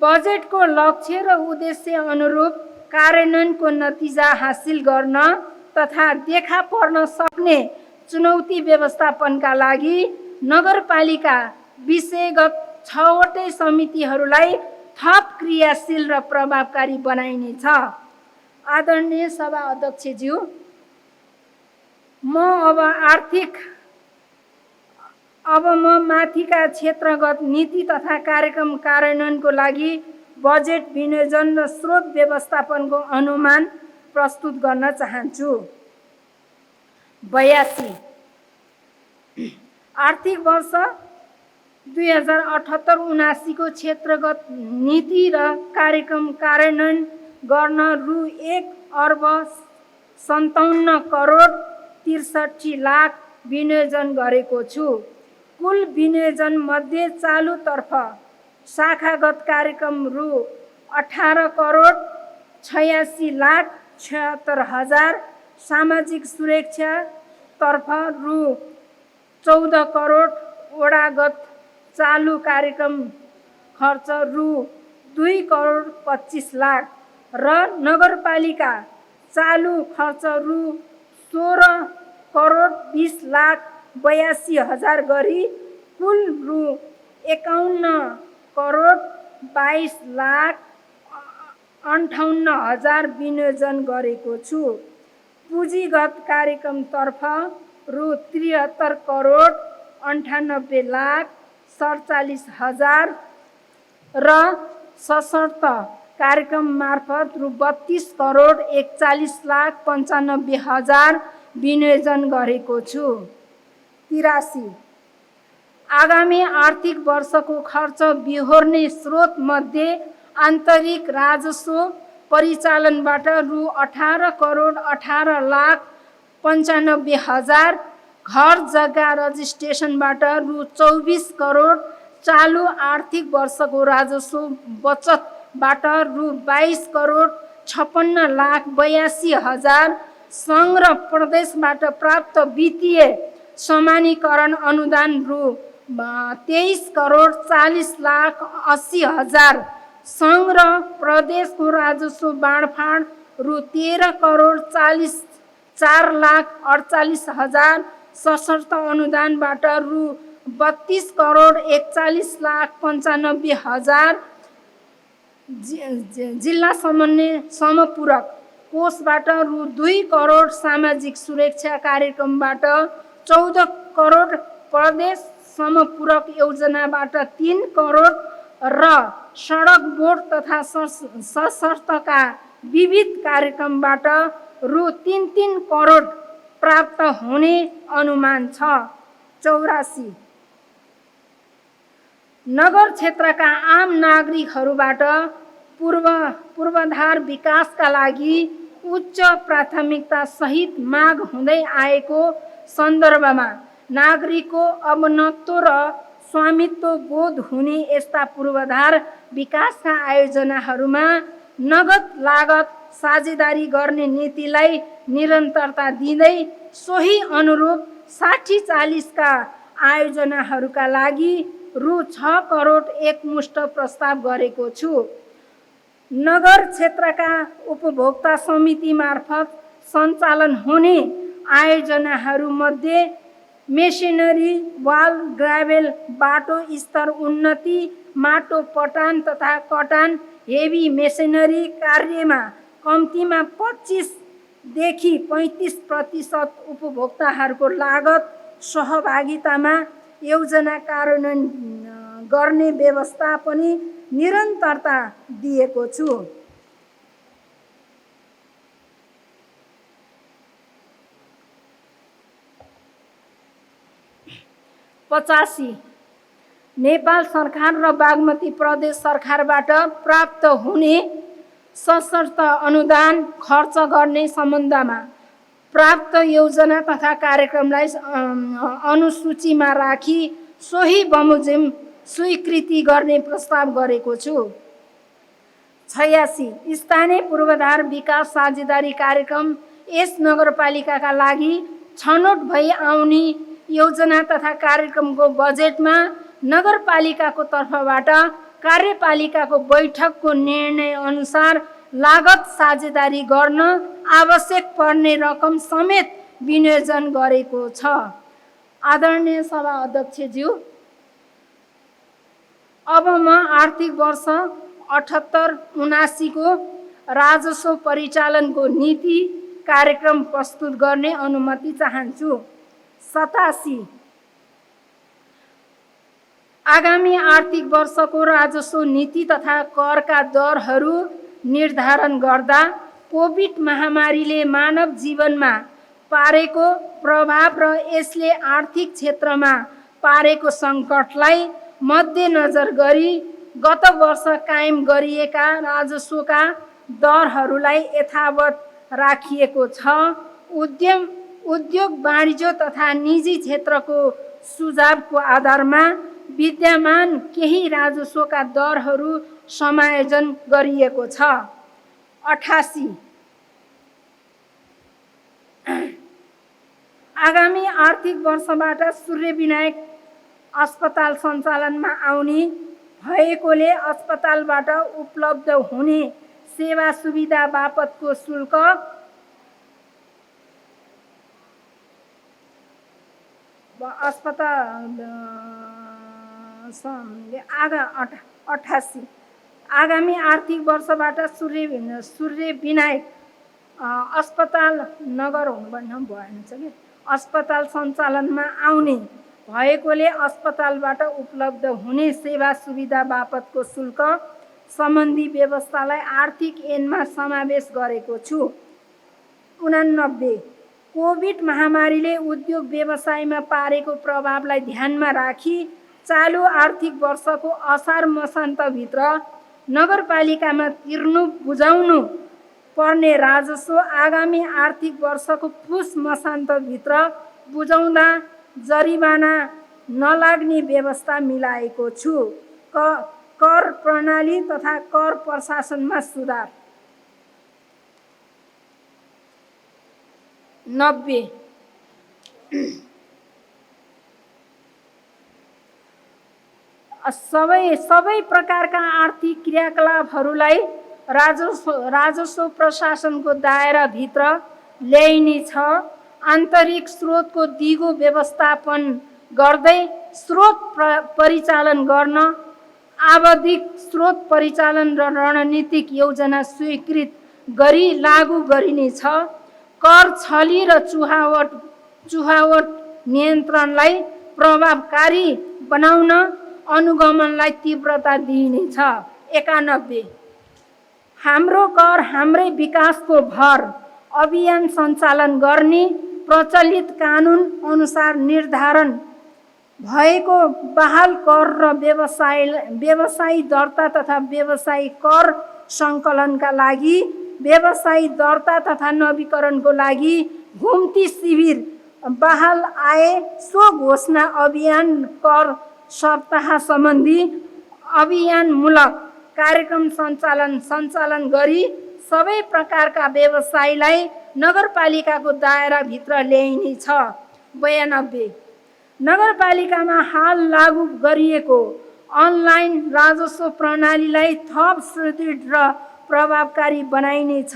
बजेटको लक्ष्य र उद्देश्य अनुरूप कार्यान्वयनको नतिजा हासिल गर्न तथा देखा पर्न सक्ने चुनौती व्यवस्थापनका लागि नगरपालिका विषयगत 6 वटै समितिहरूलाई थप क्रियाशील र प्रभावकारी बनाइनेछ। आदरणीय सभा अध्यक्षज्यू, अब म माथिका क्षेत्रगत नीति तथा कार्यक्रम कार्यान्वयनको लागि बजेट विनियोजन र स्रोत व्यवस्थापनको अनुमान प्रस्तुत गर्न चाहन्छु। 82 आर्थिक वर्ष 2078-79 को क्षेत्रगत नीति र कार्यक्रम कार्यान्वयन गर्न रु 1,57,63,63,00,000 विनियोजन गरेको छु। कुल विनियोजन मध्ये चालुतर्फ शाखागत कार्यक्रम रु 18,86,76,000, सामाजिक सुरक्षा तर्फ रु 14 करोड, वडागत चालु कार्यक्रम खर्च रु 2,25,00,000 र नगरपालिका चालु खर्च रु 16,20,82,000 गरी कुल रु 51,22,58,000 विनियोजन गरेको छु। पुँजीगत कार्यक्रमतर्फ रु 73,98,47,000 र सशर्त कार्यक्रम मार्फत रु 32,41,95,000 विनियोजन गरेको छु। 83 आगामी आर्थिक वर्षको खर्च बिहोर्ने स्रोत मध्ये आन्तरिक राजस्व परिचालनबाट रु 18,18,95,000, घर जग्गा रजिस्ट्रेसनबाट रु 24 करोड, चालु आर्थिक वर्षको राजस्व बचतबाट रु 22,56,82,000, सङ्घ र प्रदेशबाट प्राप्त वित्तीय समानीकरण अनुदान रु 23,40,80,000, सङ्घ र प्रदेशको राजस्व बाँडफाँड रु 13,44,48,000, सशर्त अनुदानबाट रु 32,41,95,000, जिल्ला समन्वय समपूरक कोषबाट रु 2 करोड, सामाजिक सुरक्षा कार्यक्रमबाट 14 करोड, प्रदेश समपूरक योजनाबाट 3 करोड र सडक बोर्ड तथा सशर्तका विविध कार्यक्रमबाट रु 3-3 करोड प्राप्त हुने अनुमान छ। 84 नगर क्षेत्रका आम नागरिकहरूबाट पूर्वाधार विकासका लागि उच्च प्राथमिकता सहित माग हुँदै आएको सन्दर्भमा नागरिकको अवनत्व र स्वामित्व बोध हुने यस्ता पूर्वाधार विकासका आयोजनाहरूमा नगद लागत साझेदारी गर्ने नीतिलाई निरन्तरता दिँदै सोही अनुरूप 60-40 का आयोजनाहरूका लागि रु 6 करोड एकमुष्ट प्रस्ताव गरेको छु। नगर क्षेत्रका उपभोक्ता समिति मार्फत सञ्चालन हुने आयोजनाहरूमध्ये मेसिनरी, वाल, ग्राभेल, बाटो स्तर उन्नति, माटो पटान तथा कटान, हेभी मेसिनरी कार्यमा कम्तीमा 25 देखि 35% उपभोक्ताहरूको लागत सहभागितामा योजना कार्यान्वयन गर्ने व्यवस्था पनि निरन्तरता दिएको छु। 85 नेपाल सरकार र बागमती प्रदेश सरकारबाट प्राप्त हुने सशर्त अनुदान खर्च गर्ने सम्बन्धमा प्राप्त योजना तथा कार्यक्रमलाई अनुसूचीमा राखी सोही बमोजिम स्वीकृति गर्ने प्रस्ताव गरेको छु। 86 स्थानीय पूर्वाधार विकास साझेदारी कार्यक्रम यस नगरपालिकाका लागि छनौट भई आउने योजना तथा कार्यक्रमको बजेटमा नगरपालिकाको तर्फबाट कार्यपालिकाको बैठकको निर्णय अनुसार लागत साझेदारी गर्न आवश्यक पर्ने रकम समेत विनियोजन गरेको छ। आदरणीय सभा अध्यक्षज्यू, अब म आर्थिक वर्ष 78-79 को राजस्व परिचालनको नीति कार्यक्रम प्रस्तुत गर्ने अनुमति चाहन्छु। 87 आगामी आर्थिक वर्षको राजस्व नीति तथा करका दरहरू निर्धारण गर्दा कोभिड महामारीले मानव जीवनमा पारेको प्रभाव र यसले आर्थिक क्षेत्रमा पारेको सङ्कटलाई मध्यनजर गरी गत वर्ष कायम गरिएका राजस्वका दरहरूलाई यथावत राखिएको छ। उद्योग वाणिज्य तथा निजी क्षेत्रको सुझावको आधारमा विद्यमान केही राजस्वका दरहरू समायोजन गरिएको छ। 88 आगामी आर्थिक वर्षबाट सूर्यविनायक अस्पताल सञ्चालनमा आउने भएकोले अस्पतालबाट उपलब्ध हुने सेवा सुविधा बापतको शुल्क आगामी आर्थिक वर्षबाट सूर्यविनायक अस्पताल नगर भन्नु भएन कि अस्पताल सञ्चालनमा आउने भएकोले अस्पतालबाट उपलब्ध हुने सेवा सुविधा बापतको शुल्क सम्बन्धी व्यवस्थालाई आर्थिक ऐनमा समावेश गरेको छु। 89 कोभिड महामारीले उद्योग व्यवसायमा पारेको प्रभावलाई ध्यानमा राखी चालु आर्थिक वर्षको असार मसान्तभित्र नगरपालिकामा तिर्नु बुझाउनु पर्ने राजस्व आगामी आर्थिक वर्षको पुस मसान्तभित्र बुझाउँदा जरिवाना नलाग्ने व्यवस्था मिलाएको छु। कर प्रणाली तथा कर प्रशासनमा सुधार। 90 सबै प्रकारका आर्थिक क्रियाकलापहरूलाई राजस्व प्रशासनको दायराभित्र ल्याइनेछ। आन्तरिक स्रोतको दिगो व्यवस्थापन गर्दै स्रोत परिचालन गर्न आवधिक स्रोत परिचालन र रणनीतिक योजना स्वीकृत गरी लागू गरिनेछ। कर छली र चुहावट नियन्त्रणलाई प्रभावकारी बनाउन अनुगमनलाई तीव्रता दिइनेछ। 91 हाम्रो कर हाम्रै विकासको भर अभियान सञ्चालन गर्ने प्रचलित कानुन अनुसार निर्धारण भएको बहाल कर र व्यवसायी दर्ता तथा व्यवसायी कर सङ्कलनका लागि व्यवसायी दर्ता तथा नवीकरणको लागि घुम्ती शिविर बहाल आए सो घोषणा अभियान कर सप्ताह सम्बन्धी अभियानमूलक कार्यक्रम सञ्चालन गरी सबै प्रकारका व्यवसायीलाई नगरपालिकाको दायराभित्र ल्याइनेछ। 92 नगरपालिकामा हाल लागू गरिएको अनलाइन राजस्व प्रणालीलाई थप सुदृढ र प्रभावकारी बनाइनेछ।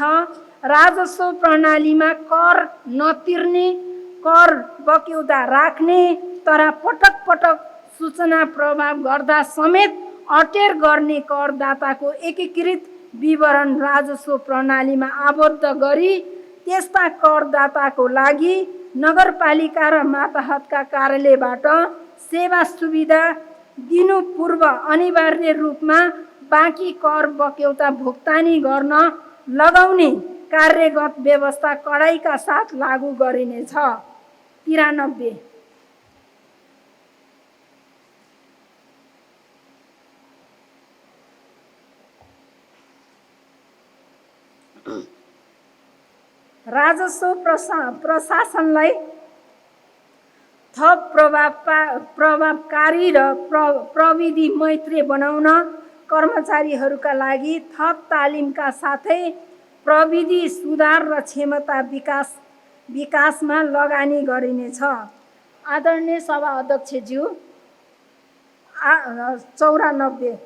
राजस्व प्रणालीमा कर नतिर्ने, कर बक्यौता राख्ने तर पटक पटक सूचना प्रभाव गर्दा समेत अटेर गर्ने करदाताको एकीकृत विवरण राजस्व प्रणालीमा आबद्ध गरी त्यस्ता करदाताको लागि नगरपालिका र मातहतका कार्यालयबाट सेवा सुविधा दिनु पूर्व अनिवार्य रूपमा बाँकी कर बक्यौता भुक्तानी गर्न लगाउने कार्यगत व्यवस्था कडाइका साथ लागू गरिनेछ। 93 राजस्व प्रशासनलाई थप प्रभावकारी र प्रविधि मैत्री बनाउन कर्मचारीहरूका लागि थप तालिमका साथै प्रविधि सुधार र क्षमता विकासमा लगानी गरिनेछ। आदरणीय सभा अध्यक्षज्यू, 94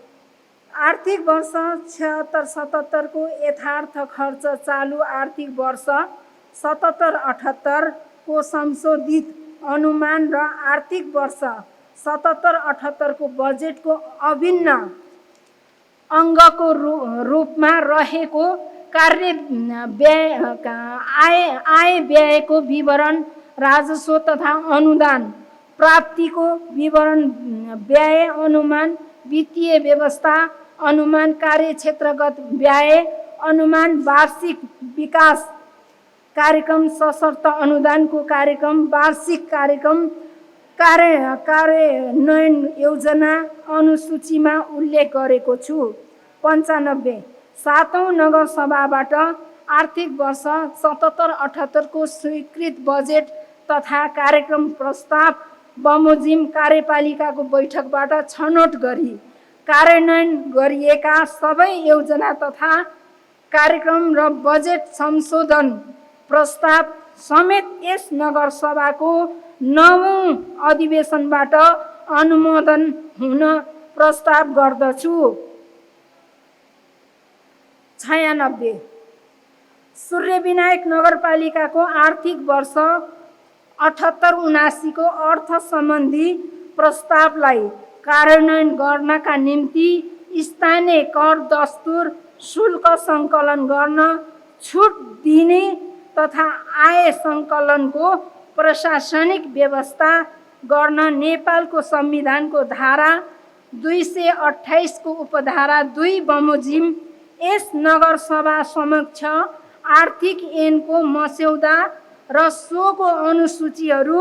आर्थिक वर्ष 76-77 को यथार्थ खर्च चालू आर्थिक वर्ष 77-78 को संशोधित अनुमान र आर्थिक वर्ष 77-78 को बजेटको अभिन्न अङ्गको रूपमा रहेको कार्य आय व्ययको विवरण, राजस्व तथा अनुदान प्राप्तिको विवरण, व्यय अनुमान, वित्तीय व्यवस्था अनुमान, कार्यक्षेत्रगत व्यय अनुमान, वार्षिक विकास कार्यक्रम, सशर्त अनुदानको कार्यक्रम, वार्षिक कार्यक्रम कार्यान्वयन योजना अनुसूचीमा उल्लेख गरेको छु। 95 सातौं नगरसभाबाट आर्थिक वर्ष 77-78 को स्वीकृत बजेट तथा कार्यक्रम प्रस्ताव बमोजिम कार्यपालिकाको बैठकबाट छनौट गरी कार्यान्वयन गरिएका सबै योजना तथा कार्यक्रम र बजेट संशोधन प्रस्ताव समेत यस नगरसभाको 9औं अधिवेशनबाट अनुमोदन हुन प्रस्ताव गर्दछु। 96 सूर्यविनायक नगरपालिकाको आर्थिक वर्ष 78-79 को अर्थ सम्बन्धी प्रस्तावलाई कार्यान्वयन गर्नका निम्ति स्थानीय कर दस्तुर शुल्क सङ्कलन गर्न छुट दिने तथा आय सङ्कलनको प्रशासनिक व्यवस्था गर्न नेपालको संविधानको धारा 228 को उपधारा 2 बमोजिम यस नगरसभा समक्ष आर्थिक ऐनको मस्यौदा र सोको अनुसूचीहरू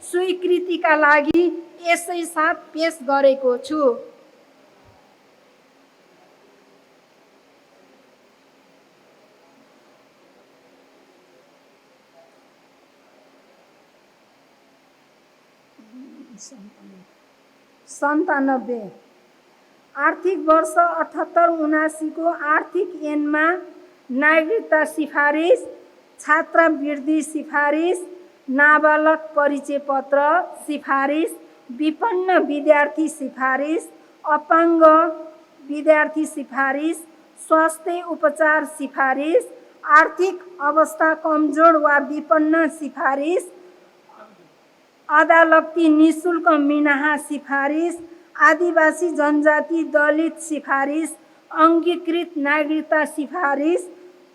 स्वीकृतिका लागि यसै साथ पेश गरेको छु। 97। आर्थिक वर्ष 78-79 को आर्थिक ऐनमा नागरिकता सिफारिस, छात्रवृत्ति सिफारिस, नाबालक परिचय पत्र सिफारिस, विपन्न विद्यार्थी सिफारिस, अपाङ्ग विद्यार्थी सिफारिस, स्वास्थ्य उपचार सिफारिस, आर्थिक अवस्था कमजोर वा विपन्न सिफारिस, अदालती निशुल्क मिनाहा सिफारिस, आदिवासी जनजाति दलित सिफारिस, अङ्गीकृत नागरिकता सिफारिस,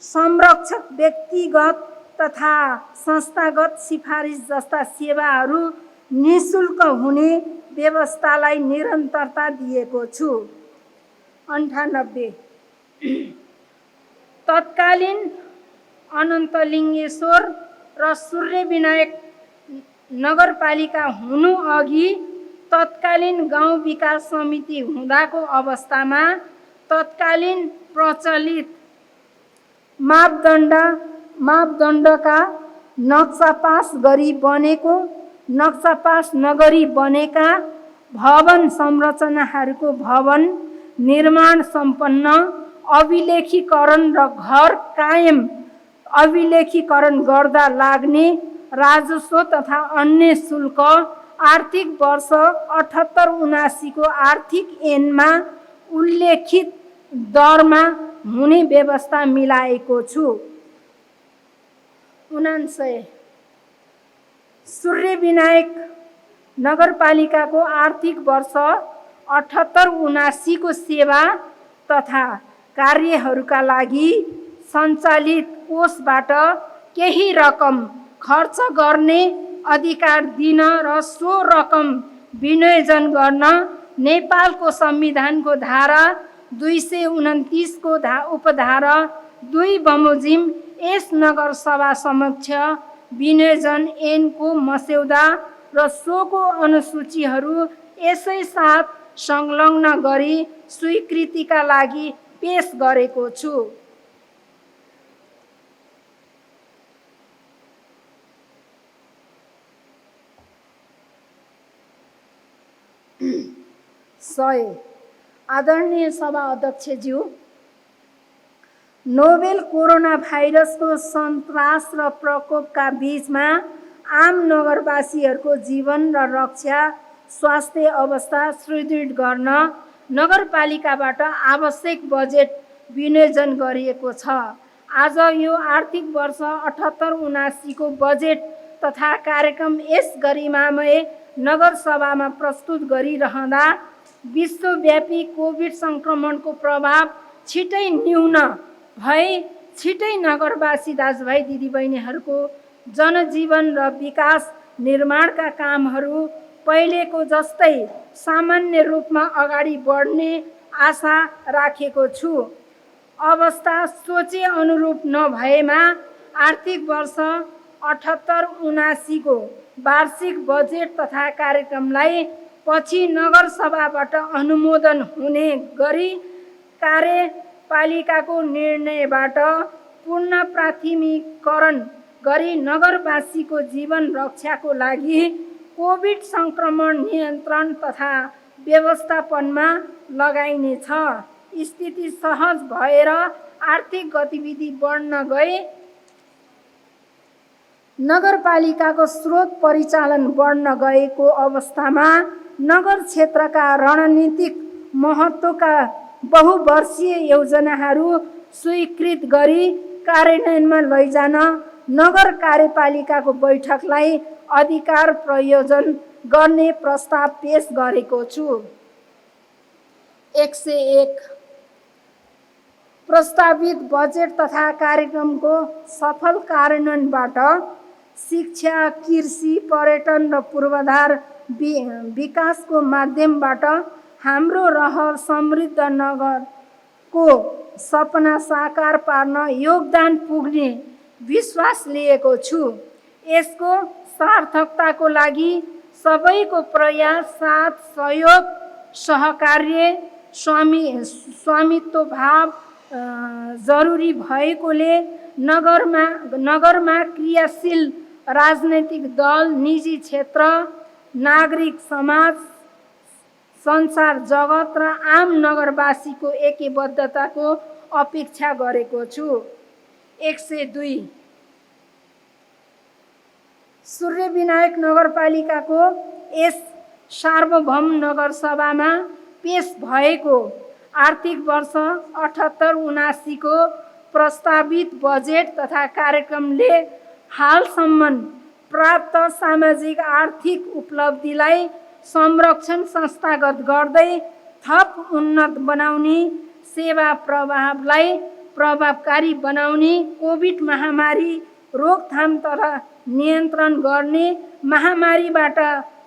संरक्षक व्यक्तिगत तथा संस्थागत सिफारिस जस्ता सेवाहरू निशुल्क हुने व्यवस्थालाई निरन्तरता दिएको छु। 98। तत्कालीन अनन्तलिङ्गेश्वर र सूर्यविनायक नगरपालिका हुनु अघि तत्कालीन गाउँ विकास समिति हुँदाको अवस्थामा तत्कालीन प्रचलित मापदण्डका नक्सा पास नगरी बनेका भवन संरचनाहरूको भवन निर्माण सम्पन्न अभिलेखीकरण र घर कायम अभिलेखीकरण गर्दा लाग्ने राजस्व तथा अन्य शुल्क आर्थिक वर्ष 78-79 को आर्थिक ऐनमा उल्लेखित दरमा हुने व्यवस्था मिलाएको छु। 99। सूर्यविनायक नगरपालिकाको आर्थिक वर्ष 78-79 को सेवा तथा कार्यहरूका लागि सञ्चालित कोषबाट केही रकम खर्च गर्ने अधिकार दिन र सो रकम विनियोजन गर्न नेपालको संविधानको धारा 229 को उपधारा 2 बमोजिम यस नगरसभा समक्ष विनियोजन ऐनको मस्यौदा र सोको अनुसूचीहरू यसै साथ संलग्न गरी स्वीकृतिका लागि पेश गरेको छु। आदरणीय सभा अध्यक्षज्यू, नोभेल कोरोना भाइरसको सन्तास र प्रकोपका बीचमा आम नगरवासीहरूको जीवन र रक्षा स्वास्थ्य अवस्था सुदृढ गर्न नगरपालिकाबाट आवश्यक बजेट विनियोजन गरिएको छ। आज यो आर्थिक वर्ष 78-79 को बजेट तथा कार्यक्रम यस गरिमामय नगरसभामा प्रस्तुत गरिरहँदा विश्वव्यापी कोभिड सङ्क्रमणको प्रभाव छिटै न्यून भई छिटै नगरवासी दाजुभाइ दिदीबहिनीहरूको जनजीवन र विकास निर्माणका कामहरू पहिलेको जस्तै सामान्य रूपमा अगाडि बढ्ने आशा राखेको छु। अवस्था सोचे अनुरूप नभएमा आर्थिक वर्ष 78-79 को वार्षिक बजेट तथा कार्यक्रमलाई पछि नगरसभाबाट अनुमोदन हुने गरी कार्यपालिकाको निर्णयबाट पूर्ण प्राथमिकरण गरी नगरवासीको जीवन रक्षाको लागि कोभिड सङ्क्रमण नियन्त्रण तथा व्यवस्थापनमा लगाइनेछ। स्थिति सहज भएर आर्थिक गतिविधि बढ्न गए नगरपालिकाको स्रोत परिचालन बढ्न गएको अवस्थामा नगर क्षेत्रका रणनीतिक महत्त्वका बहुवर्षीय योजनाहरू स्वीकृत गरी कार्यान्वयनमा लैजान नगर कार्यपालिकाको बैठकलाई अधिकार प्रयोजन गर्ने प्रस्ताव पेश गरेको छु। 101 प्रस्तावित बजेट तथा कार्यक्रमको सफल कार्यान्वयनबाट शिक्षा, कृषि, पर्यटन र पूर्वाधार विकासको माध्यमबाट हाम्रो रहर समृद्ध नगरको सपना साकार पार्न योगदान पुग्ने विश्वास लिएको छु। यसको सार्थकताको लागि सबैको प्रयास, साथ, सहयोग, सहकार्य, स्वामित्व भाव जरुरी भएकोले नगरमा क्रियाशील राजनैतिक दल, निजी क्षेत्र नागरिक समाज, संसार जगत र आम नगरवासीको एकबद्धताको अपेक्षा गरेको छु। 102 सूर्यविनायक नगरपालिकाको यस सार्वभौम नगरसभामा पेश भएको आर्थिक वर्ष 78-79 को प्रस्तावित बजेट तथा कार्यक्रमले हालसम्म प्राप्त सामाजिक आर्थिक उपलब्धिलाई संरक्षण संस्थागत गर्दै थप उन्नत बनाउने, सेवा प्रवाहलाई प्रभावकारी बनाउने, कोभिड महामारी रोकथाम तथा नियन्त्रण गर्ने, महामारीबाट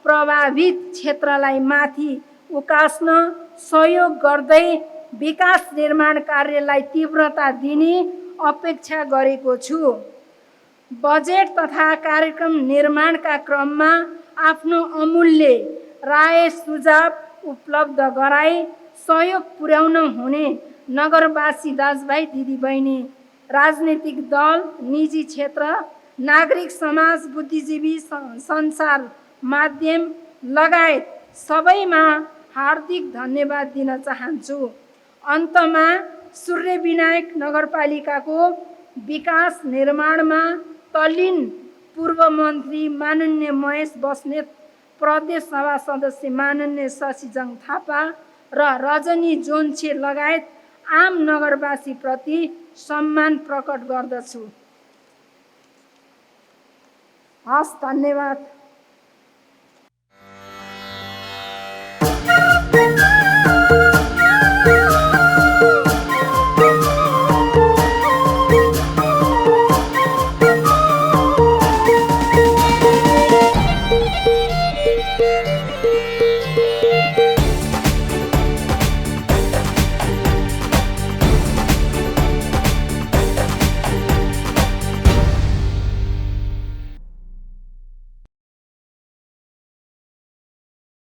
प्रभावित क्षेत्रलाई माथि उकास्न सहयोग गर्दै विकास निर्माण कार्यलाई तीव्रता दिने अपेक्षा गरेको छु। बजेट तथा कार्यक्रम निर्माणका क्रममा आफ्नो अमूल्य राय सुझाव उपलब्ध गराई सहयोग पुर्याउन हुने नगरवासी दाजुभाइ दिदीबहिनी, राजनीतिक दल, निजी क्षेत्र, नागरिक समाज, बुद्धिजीवी, सञ्चार माध्यम लगायत सबैमा हार्दिक धन्यवाद दिन चाहन्छु। अन्तमा सूर्यविनायक नगरपालिकाको विकास निर्माणमा तल्लीन पूर्व मन्त्री माननीय महेश बस्नेत, प्रदेश सभा सदस्य माननीय शशिजङ थापा र रजनी जोन्छे लगायत आम नगरवासी प्रति सम्मान प्रकट गर्दछु। हस्, धन्यवाद।